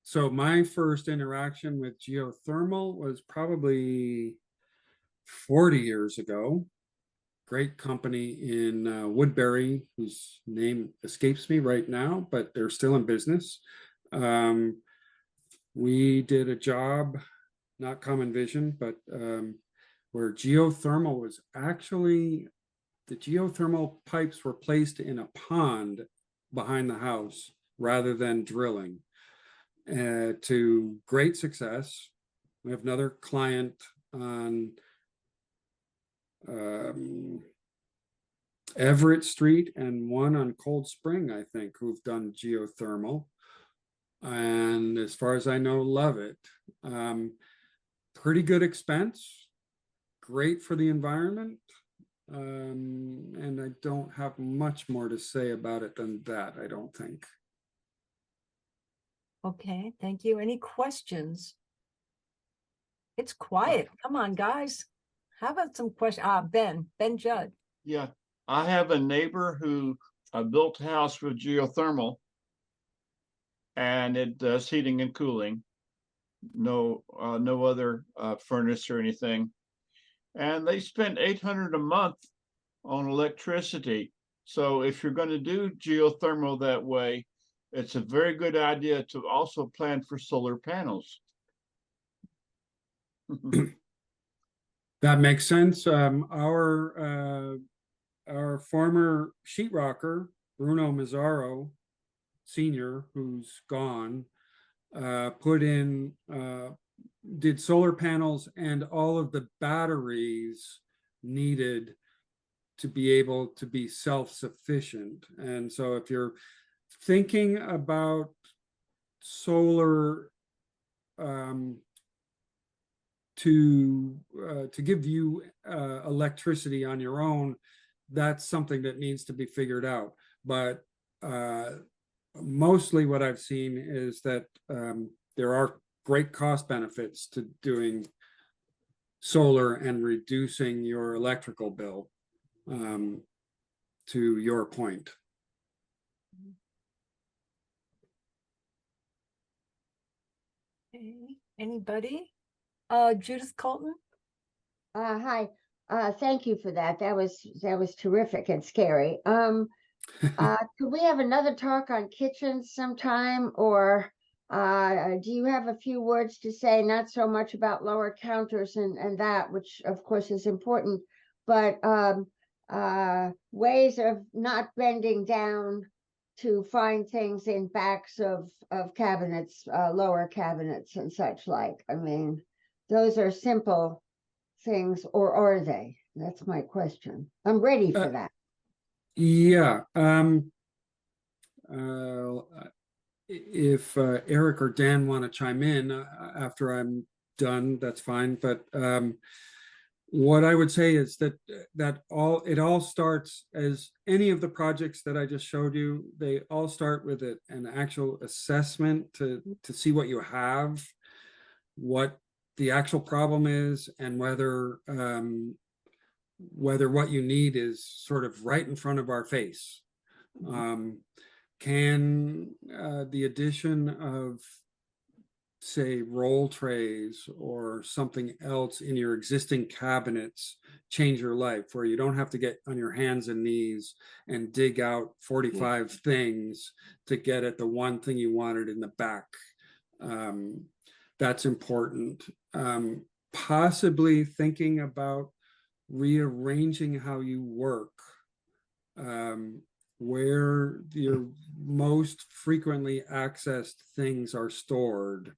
So my first interaction with geothermal was probably 40 years ago. Great company in Woodbury, whose name escapes me right now, but they're still in business. We did a job, not Common Vision, but where geothermal was actually, the geothermal pipes were placed in a pond behind the house rather than drilling. To great success. We have another client on Everett Street and one on Cold Spring, I think, who've done geothermal. And as far as I know, love it. Pretty good expense, great for the environment. And I don't have much more to say about it than that, I don't think. Okay, thank you. Any questions? It's quiet. Come on, guys. How about some questions? Ben Judd. Yeah, I have a neighbor who built a house with geothermal, and it does heating and cooling. No other furnace or anything, and they spent $800 a month on electricity. So if you're going to do geothermal that way, it's a very good idea to also plan for solar panels. That makes sense. Our former sheetrocker, Bruno Mazzaro Sr., who's gone, did solar panels and all of the batteries needed to be able to be self-sufficient. And so if you're thinking about solar to give you electricity on your own, that's something that needs to be figured out. But mostly what I've seen is that there are great cost benefits to doing solar and reducing your electrical bill, to your point. Okay. Anybody? Judith Colton? Hi. Thank you for that. That was terrific and scary. Could we have another talk on kitchens sometime, or do you have a few words to say, not so much about lower counters and that, which of course is important, but ways of not bending down to find things in backs of cabinets, lower cabinets and such like. I mean, those are simple things, or are they? That's my question. I'm ready for that. Yeah. If Eric or Dan want to chime in after I'm done, that's fine. But what I would say is that it all starts, as any of the projects that I just showed you, they all start with an actual assessment to see what you have, what the actual problem is, and whether what you need is sort of right in front of our face. Can the addition of, say, roll trays or something else in your existing cabinets change your life, where you don't have to get on your hands and knees and dig out 45 things to get at the one thing you wanted in the back? That's important. Possibly thinking about rearranging how you work, where your most frequently accessed things are stored,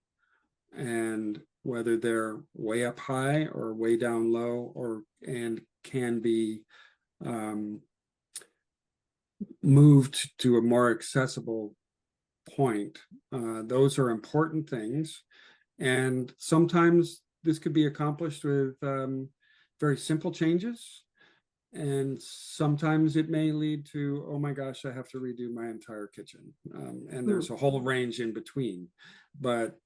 and whether they're way up high or way down low, and can be moved to a more accessible point. Those are important things, and sometimes this could be accomplished with very simple changes, and sometimes it may lead to, oh my gosh, I have to redo my entire kitchen. And there's a whole range in between. But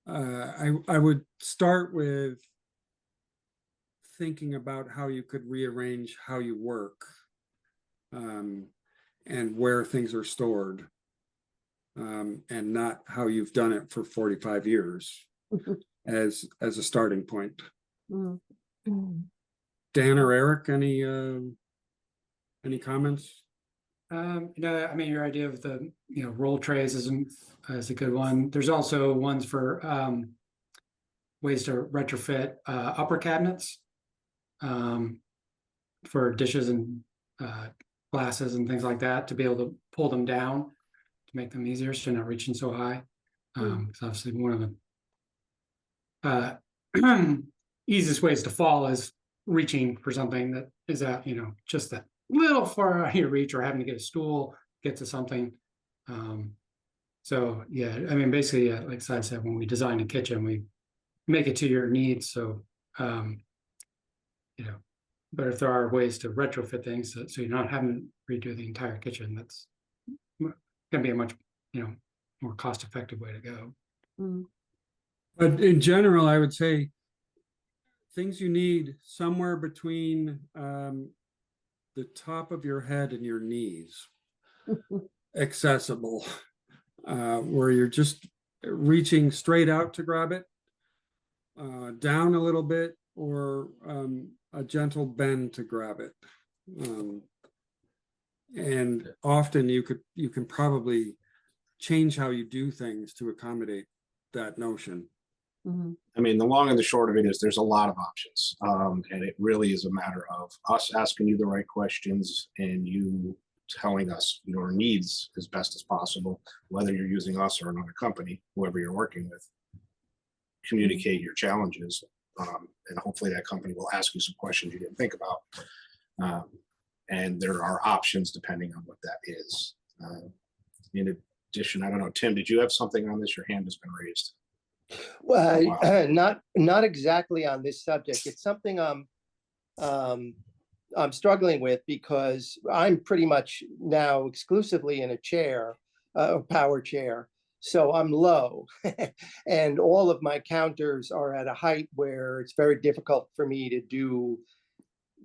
I would start with thinking about how you could rearrange how you work, and where things are stored, and not how you've done it for 45 years as a starting point. Dan or Eric, any comments? I mean, your idea of the roll trays is a good one. There's also ones for ways to retrofit upper cabinets for dishes and glasses and things like that, to be able to pull them down to make them easier, so you're not reaching so high. It's obviously one of the easiest ways to fall is reaching for something that is out, just that little far out of your reach, or having to get a stool, get to something. So yeah, I mean, basically, like Cy said, when we design a kitchen, we make it to your needs. So, but if there are ways to retrofit things so you're not having to redo the entire kitchen, that's going to be a much, more cost-effective way to go. But in general, I would say things you need somewhere between the top of your head and your knees, accessible, where you're just reaching straight out to grab it, down a little bit, or a gentle bend to grab it. And often you can probably change how you do things to accommodate that notion. I mean, the long and the short of it is there's a lot of options. And it really is a matter of us asking you the right questions and you telling us your needs as best as possible, whether you're using us or another company, whoever you're working with. Communicate your challenges, and hopefully that company will ask you some questions you didn't think about. And there are options depending on what that is. In addition, I don't know, Tim, did you have something on this? Your hand has been raised. Well, Oh, wow. not exactly on this subject. It's something I'm struggling with, because I'm pretty much now exclusively in a chair, a power chair. So I'm low, and all of my counters are at a height where it's very difficult for me to do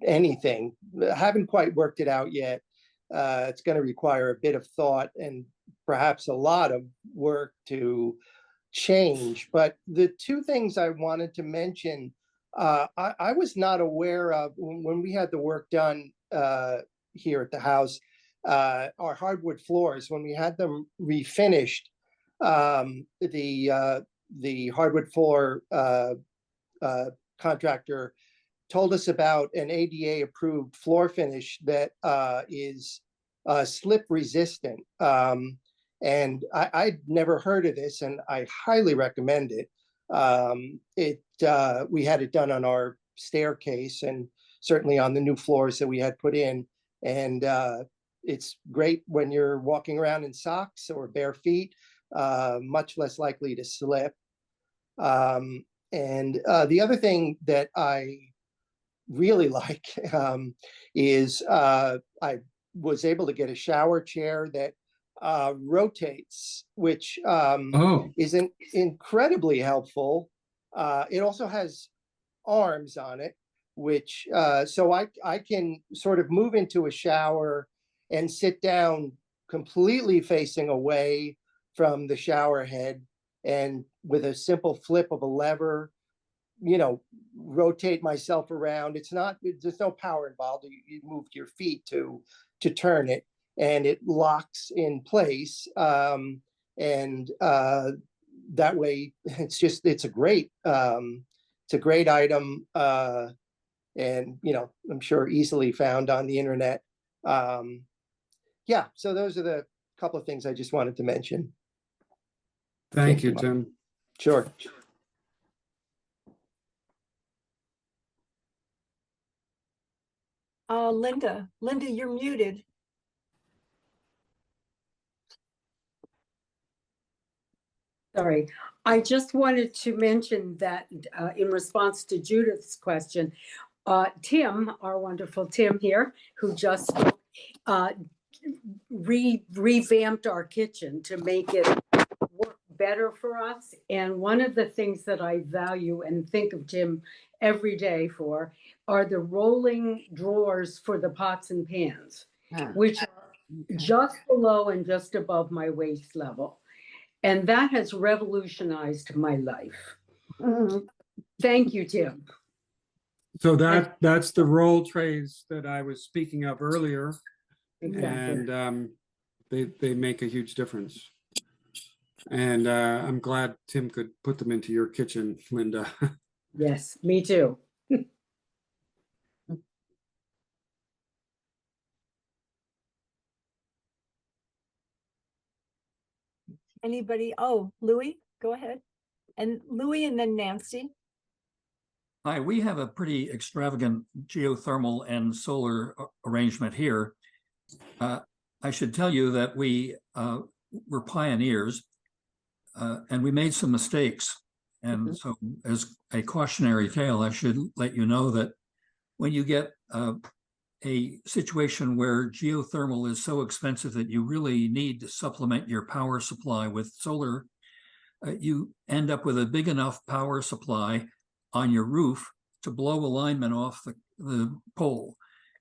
anything. I haven't quite worked it out yet. It's going to require a bit of thought and perhaps a lot of work to change. But the two things I wanted to mention, I was not aware of when we had the work done here at the house, our hardwood floors, when we had them refinished, the hardwood floor contractor told us about an ADA approved floor finish that is slip resistant. And I'd never heard of this, and I highly recommend it. We had it done on our staircase and certainly on the new floors that we had put in. And it's great when you're walking around in socks or bare feet, much less likely to slip. And the other thing that I really like is I was able to get a shower chair that rotates, which Oh, is incredibly helpful. It also has arms on it, which so I can sort of move into a shower and sit down completely facing away from the shower head, and with a simple flip of a lever, rotate myself around. There's no power involved. You move your feet to turn it, and it locks in place. And that way, it's a great item. And I'm sure easily found on the internet. Yeah, so those are the couple of things I just wanted to mention. thank you, Tim. Sure. Linda, you're muted. Sorry, I just wanted to mention that in response to Judith's question, Tim, our wonderful Tim here, who just revamped our kitchen to make it work better for us. And one of the things that I value and think of Tim every day for are the rolling drawers for the pots and pans, which are just below and just above my waist level. And that has revolutionized my life. Thank you, Tim. So that's the roll trays that I was speaking of earlier. Exactly. And they make a huge difference. And I'm glad Tim could put them into your kitchen, Linda. Yes, me too. Anybody? Oh, Louis, go ahead. And Louis and then Nancy. Hi, we have a pretty extravagant geothermal and solar arrangement here. I should tell you that we were pioneers and we made some mistakes. And so as a cautionary tale, I should let you know that when you get a situation where geothermal is so expensive that you really need to supplement your power supply with solar, you end up with a big enough power supply on your roof to blow alignment off the pole.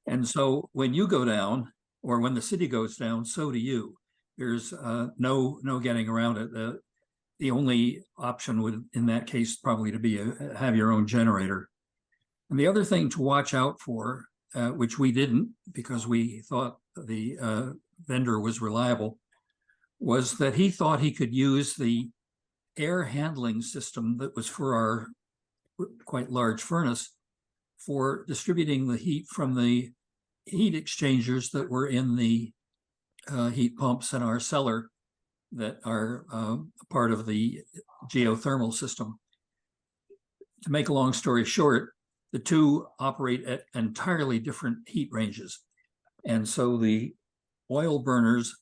And so when you go down, or when the city goes down, so do you. There's no getting around it. The only option would, in that case, probably to be have your own generator. And the other thing to watch out for, which we didn't because we thought the vendor was reliable, was that he thought he could use the air handling system that was for our quite large furnace for distributing the heat from the heat exchangers that were in the heat pumps in our cellar that are part of the geothermal system. To make a long story short, the two operate at entirely different heat ranges. And so the oil burners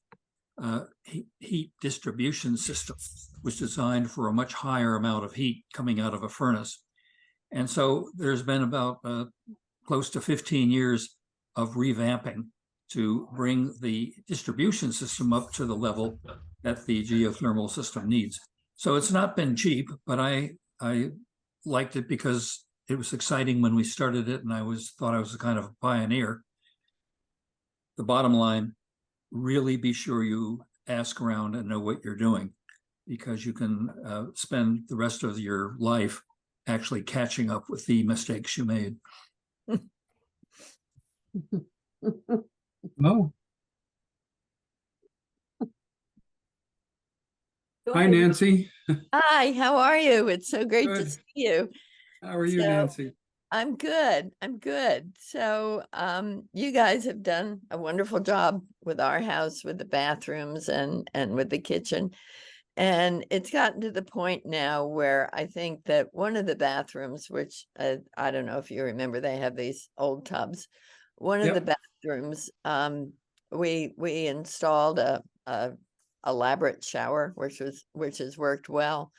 heat distribution system was designed for a much higher amount of heat coming out of a furnace. And so there's been about close to 15 years of revamping to bring the distribution system up to the level that the geothermal system needs. So it's not been cheap, but I liked it because it was exciting when we started it, and I thought I was a kind of a pioneer. The bottom line, really be sure you ask around and know what you're doing, because you can spend the rest of your life actually catching up with the mistakes you made. Oh, Go hi, ahead. Nancy. Hi, how are you? It's so great to Good. see you. How are you, So, Nancy? I'm good. I'm good. So, you guys have done a wonderful job with our house, with the bathrooms and with the kitchen. And it's gotten to the point now where I think that one of the bathrooms, which I don't know if you remember, they have these old tubs. One of the bathrooms, we installed a elaborate shower, which has worked well.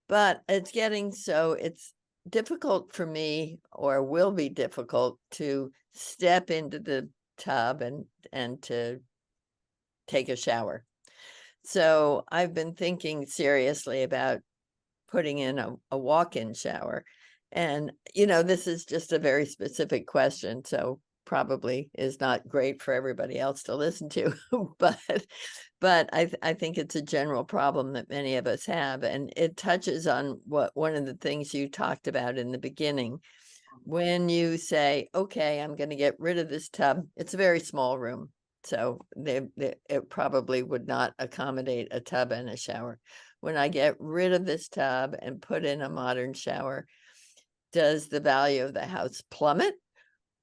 But it's getting so it's difficult for me, or will be difficult, to step into the tub and to take a shower. So I've been thinking seriously about putting in a walk-in shower. And, this is just a very specific question, so probably is not great for everybody else to listen to, but I think it's a general problem that many of us have, and it touches on one of the things you talked about in the beginning. When you say, okay, I'm going to get rid of this tub, it's a very small room. So it probably would not accommodate a tub and a shower. When I get rid of this tub and put in a modern shower, does the value of the house plummet,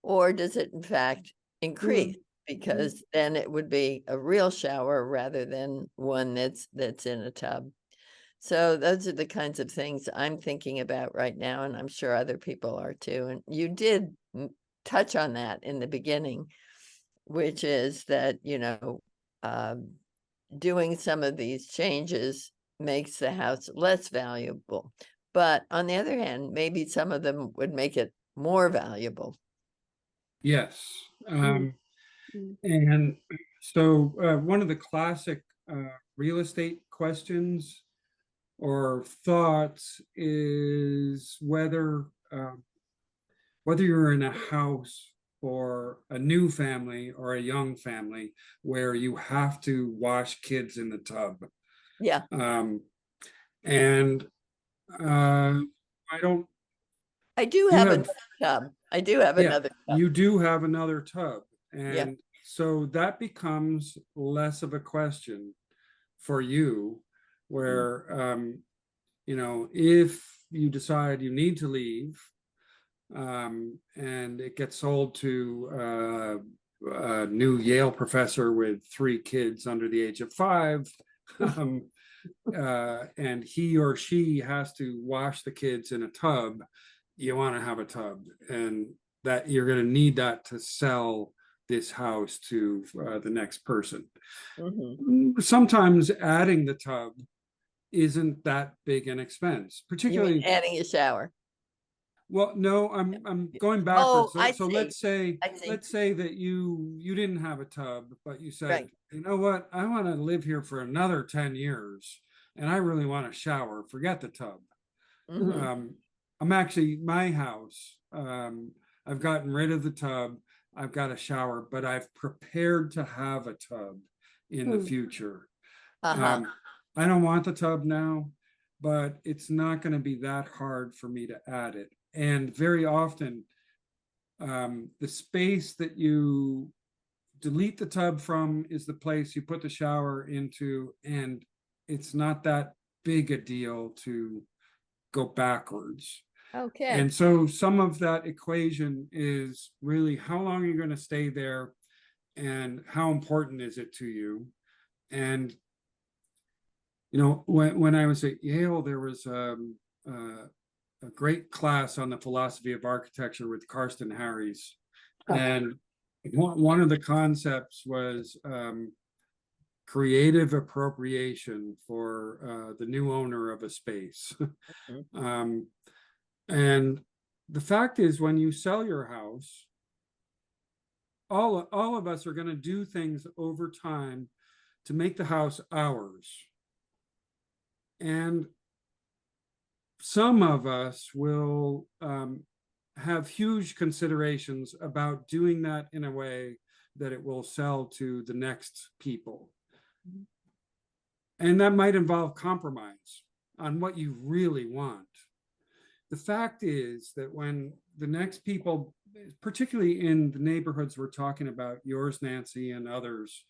or does it in fact increase? Because then it would be a real shower rather than one that's in a tub. So those are the kinds of things I'm thinking about right now, and I'm sure other people are too. And you did touch on that in the beginning, which is that, doing some of these changes makes the house less valuable. But on the other hand, maybe some of them would make it more valuable. Yes. And so one of the classic real estate questions or thoughts is whether you're in a house or a new family or a young family where you have to wash kids in the tub. Yeah. And I do have another tub. I do have another tub. You do have another tub. And Yeah. so that becomes less of a question for you, where, if you decide you need to leave, and it gets sold to a new Yale professor with 3 kids under the age of 5, and he or she has to wash the kids in a tub, you want to have a tub, and that you're going to need that to sell this house to the next person. Sometimes adding the tub isn't that big an expense, particularly You mean adding a shower. Well, no, I'm going backwards. I So see. let's say I see. that you didn't have a tub, but you said, Right. you know what, I want to live here for another 10 years and I really want a shower. Forget the tub. I'm actually, my house, I've gotten rid of the tub. I've got a shower, but I've prepared to have a tub in the future. I don't want the tub now, but it's not going to be that hard for me to add it. And very often, the space that you delete the tub from is the place you put the shower into, and it's not that big a deal to go backwards. Okay. And so some of that equation is really how long are you going to stay there and how important is it to you? And when I was at Yale, there was a great class on the philosophy of architecture with Karsten Harries. And one of the concepts was creative appropriation for the new owner of a space. And the fact is, when you sell your house, all of us are going to do things over time to make the house ours. And some of us will have huge considerations about doing that in a way that it will sell to the next people. And that might involve compromise on what you really want. The fact is that when the next people, particularly in the neighborhoods we're talking about, yours, Nancy, and others,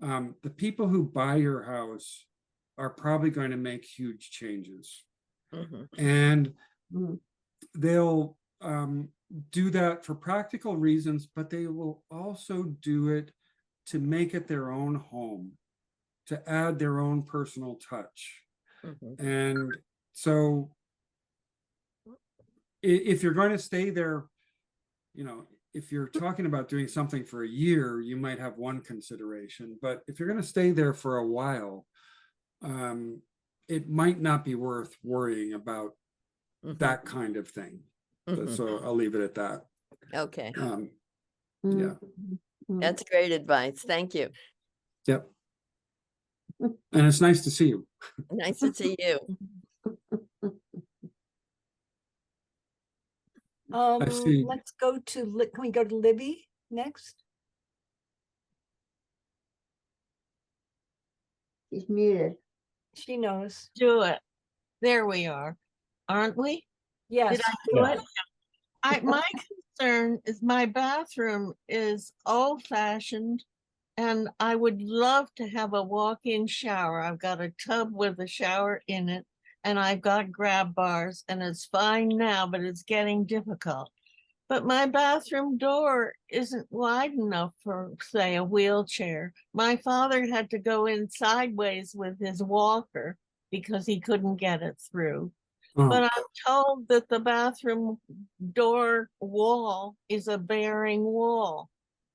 the people who buy your house are probably going to make huge changes. And they'll do that for practical reasons, but they will also do it to make it their own home, to add their own personal touch. Mhm. And so if you're going to stay there, you know, if you're talking about doing something for a year, you might have one consideration. But if you're going to stay there for a while, it might not be worth worrying about Mhm. that kind of thing. Mhm. So I'll leave it at that. Okay, Yeah. that's great advice. Thank you. Yep. And it's nice to see you. Nice to see you. see. Let's go to, can we go to Libby next? He's muted. She knows. Do it. There we are, aren't we? Yes. Did I do it? My concern is my bathroom is old fashioned and I would love to have a walk-in shower. I've got a tub with a shower in it and I've got grab bars and it's fine now, but it's getting difficult. But my bathroom door isn't wide enough for, say, a wheelchair. My father had to go in sideways with his walker because he couldn't get it through. Oh, But I'm told that the bathroom door wall is a bearing wall.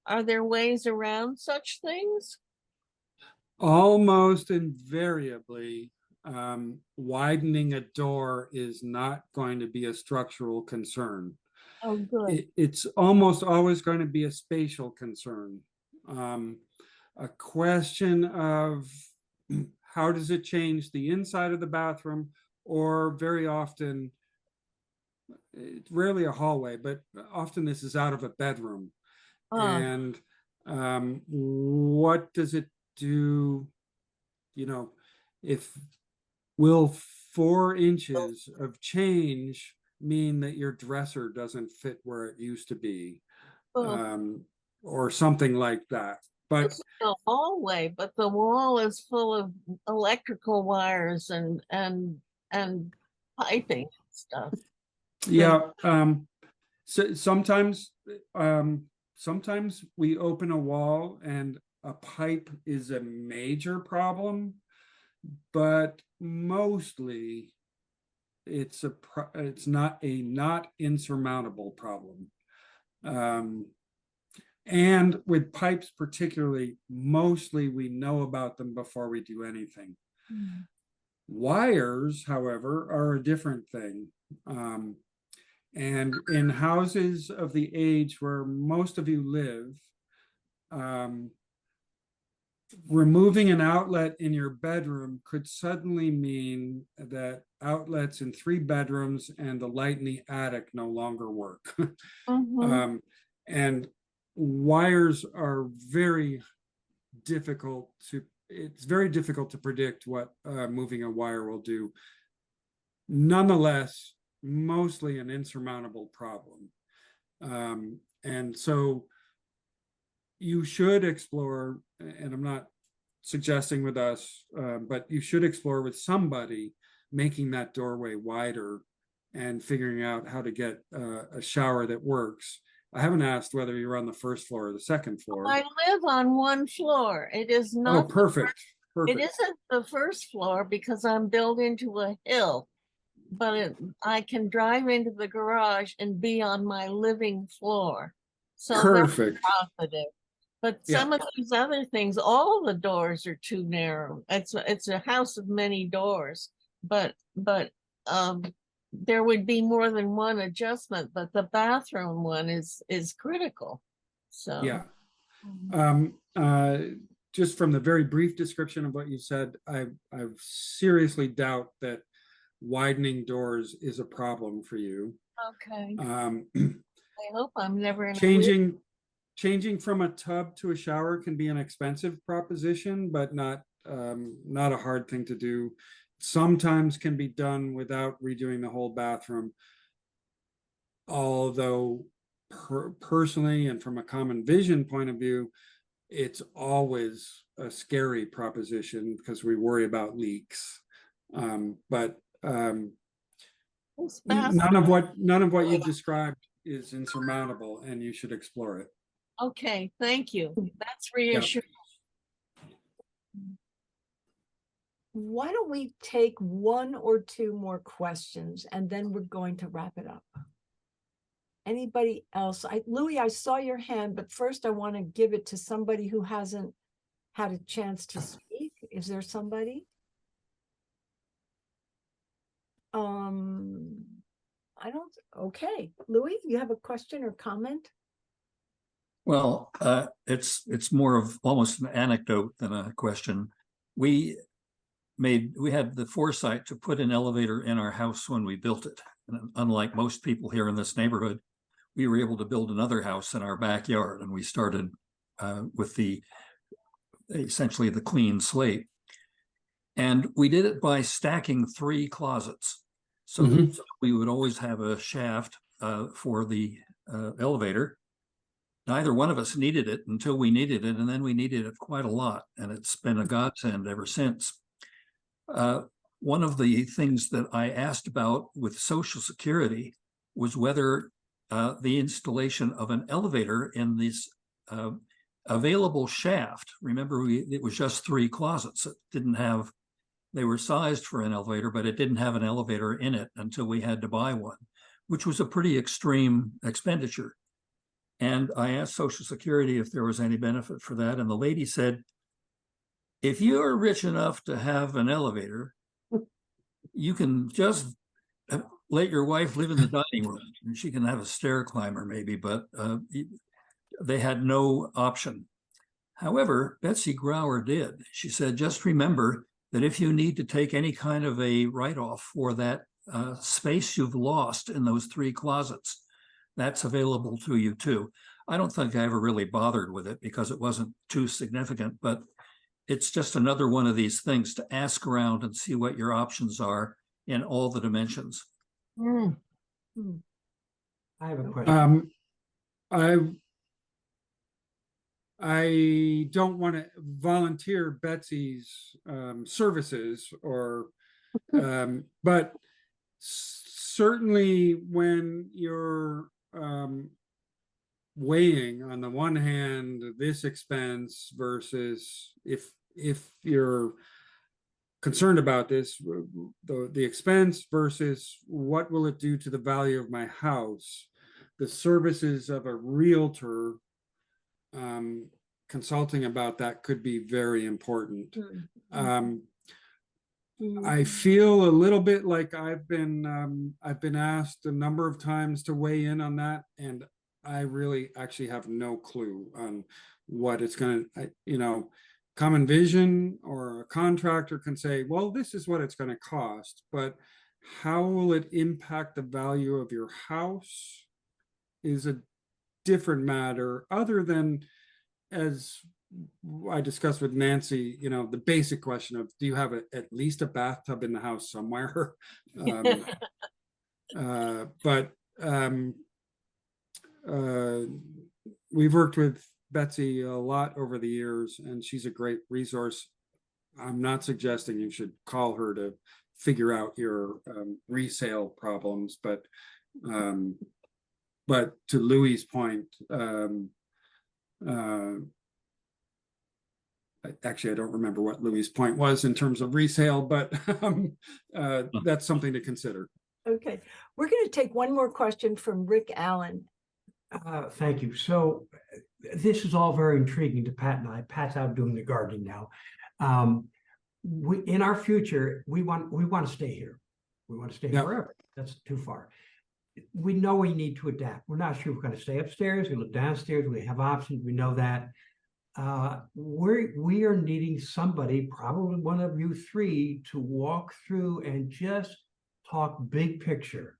Are there ways around such things? almost invariably, widening a door is not going to be a structural concern. Oh, good. It's almost always going to be a spatial concern. A question of how does it change the inside of the bathroom, or very often, it's rarely a hallway, but often this is out of a bedroom. And what does it do? You know, if will 4 inches of change mean that your dresser doesn't fit where it used to be, or something like that. But It's a hallway, but the wall is full of electrical wires and piping and stuff. yeah, so sometimes we open a wall and a pipe is a major problem, but mostly it's not insurmountable problem. And with pipes particularly, mostly we know about them before we do anything. Wires, however, are a different thing. And in houses of the age where most of you live, removing an outlet in your bedroom could suddenly mean that outlets in 3 bedrooms and the light in the attic no longer work. And wires are very difficult it's very difficult to predict what moving a wire will do. Nonetheless, mostly an insurmountable problem. And so you should explore, and I'm not suggesting with us, but you should explore with somebody making that doorway wider and figuring out how to get a shower that works. I haven't asked whether you're on the first floor or the second floor. I live on one floor. It is Oh, not. perfect. It isn't the first floor because I'm built into a hill, but I can drive into the garage and be on my living floor. So Perfect. that's positive. But some of these other things, all the doors are too narrow. It's a house of many doors, but there would be more than one adjustment, but the bathroom one is critical. So yeah. Just from the very brief description of what you said, I seriously doubt that widening doors is a problem for you. Okay. I hope I'm never in changing from a tub to a shower can be an expensive proposition, but not a hard thing to do. Sometimes can be done without redoing the whole bathroom. Although personally and from a common vision point of view, it's always a scary proposition because we worry about leaks. But none of what you've described is insurmountable and you should explore it. Okay, thank you. That's reassuring. Why don't we take one or two more questions and then we're going to wrap it up. Anybody else? Louis, I saw your hand, but first I want to give it to somebody who hasn't had a chance to speak. Is there somebody? I don't, okay. Louis, you have a question or comment? Well, it's more of almost an anecdote than a question. We had the foresight to put an elevator in our house when we built it. And unlike most people here in this neighborhood, we were able to build another house in our backyard, and we started with essentially the clean slate. And we did it by stacking 3 closets. So we would always have a shaft for the elevator. Neither one of us needed it until we needed it, and then we needed it quite a lot, and it's been a godsend ever since. One of the things that I asked about with Social Security was whether the installation of an elevator in this available shaft. Remember, it was just 3 closets. It didn't have, they were sized for an elevator, but it didn't have an elevator in it until we had to buy one, which was a pretty extreme expenditure. And I asked Social Security if there was any benefit for that. And the lady said, if you're rich enough to have an elevator, you can just let your wife live in the dining room and she can have a stair climber maybe, but they had no option. However, Betsy Grauer did. She said, just remember that if you need to take any kind of a write-off for that space you've lost in those 3 closets, that's available to you too. I don't think I ever really bothered with it because it wasn't too significant, but it's just another one of these things to ask around and see what your options are in all the dimensions. Mm. I have a question. I don't want to volunteer Betsy's services or, but certainly when you're weighing on the one hand this expense versus if you're concerned about this, the expense versus what will it do to the value of my house, the services of a realtor consulting about that could be very important. I feel a little bit like I've been asked a number of times to weigh in on that, and I really actually have no clue on what it's going to, Common Vision or a contractor can say, well, this is what it's going to cost, but how will it impact the value of your house is a different matter, other than, as I discussed with Nancy, the basic question of, do you have at least a bathtub in the house somewhere? But we've worked with Betsy a lot over the years, and she's a great resource. I'm not suggesting you should call her to figure out your resale problems, but to Louis's point, actually, I don't remember what Louis's point was in terms of resale, but that's something to consider. Okay, we're going to take one more question from Rick Allen. Thank you. So this is all very intriguing to Pat and I. Pat's out doing the gardening now. In our future, we want to stay here. We want to stay forever. That's too far. We know we need to adapt. We're not sure we're going to stay upstairs. We live downstairs. We have options. We know that. We are needing somebody, probably one of you 3, to walk through and just talk big picture.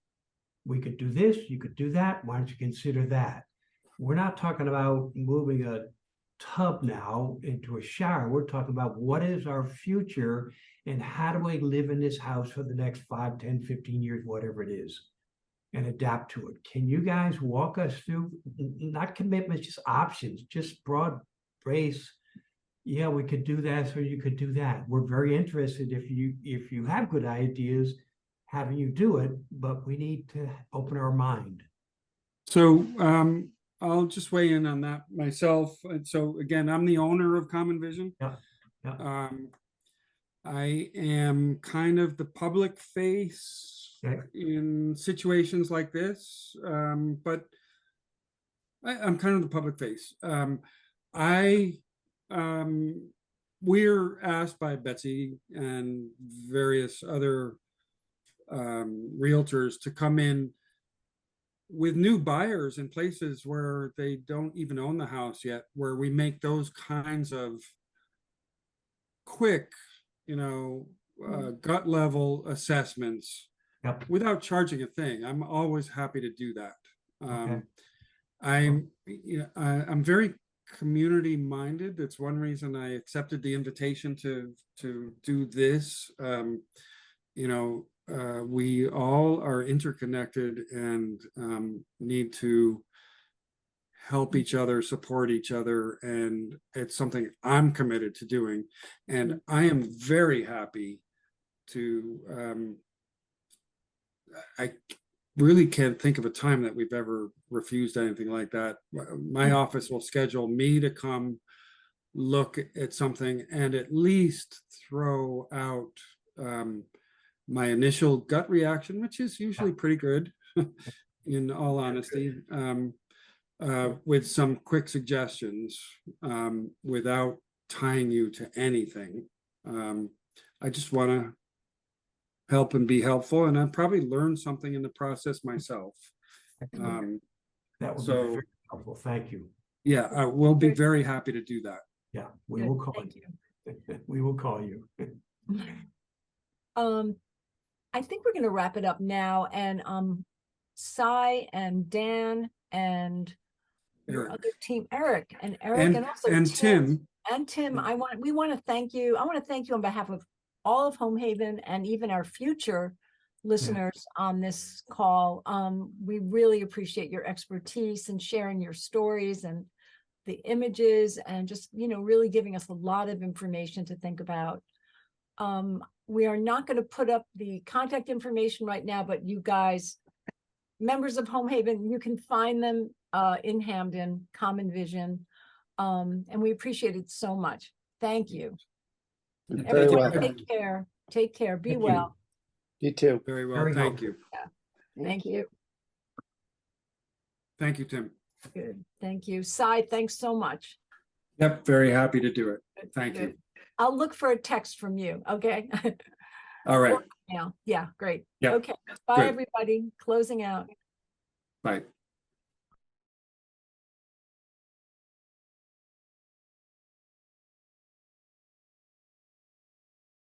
We could do this, you could do that. Why don't you consider that? We're not talking about moving a tub now into a shower. We're talking about what is our future and how do I live in this house for the next 5, 10, 15 years, whatever it is, and adapt to it. Can you guys walk us through, not commitments, just options, just broad base? Yeah, we could do that, so you could do that. We're very interested if you have good ideas, having you do it, but we need to open our mind. So I'll just weigh in on that myself. And so again, I'm the owner of Common Vision. Yeah, yeah. I am kind of the public face Okay. in situations like this, but I'm kind of the public face. We're asked by Betsy and various other realtors to come in with new buyers in places where they don't even own the house yet, where we make those kinds of quick, gut level assessments Yep. without charging a thing. I'm always happy to do that. Okay. I'm very community minded. That's one reason I accepted the invitation to do this. We all are interconnected and need to help each other, support each other, and it's something I'm committed to doing. And I am very happy to I really can't think of a time that we've ever refused anything like that. My office will schedule me to come look at something and at least throw out my initial gut reaction, which is usually pretty good, in all honesty, with some quick suggestions, without tying you to anything. I just want to help and be helpful, and I've probably learned something in the process myself. Excellent. That would be So very helpful. Thank you. yeah, I will be very happy to do that. Yeah, we Good, will call thank you. We will call you. I think we're gonna wrap it up now, and Cy and Dan and your Eric. other team, Eric and also And Tim. And Tim, we want to thank you. I want to thank you on behalf of all of Home Haven and even our future listeners on this call. We really appreciate your expertise and sharing your stories and the images and just, really giving us a lot of information to think about. We are not going to put up the contact information right now, but you guys, members of Home Haven, you can find them in Hamden, Common Vision. And we appreciate it so much. Thank you. Very Everyone, well. take care. Take care. Be Thank you. well. You too. Very well. Very Thank helpful. you. Thank you. Thank you, Tim. Good. Thank you. Cy, thanks so much. Yep, very happy to do it. Thank you. Good. I'll look for a text from you. Okay. All right. Yeah. Yeah. Great. Yep. Okay. Bye, Good. everybody. Closing out. Bye.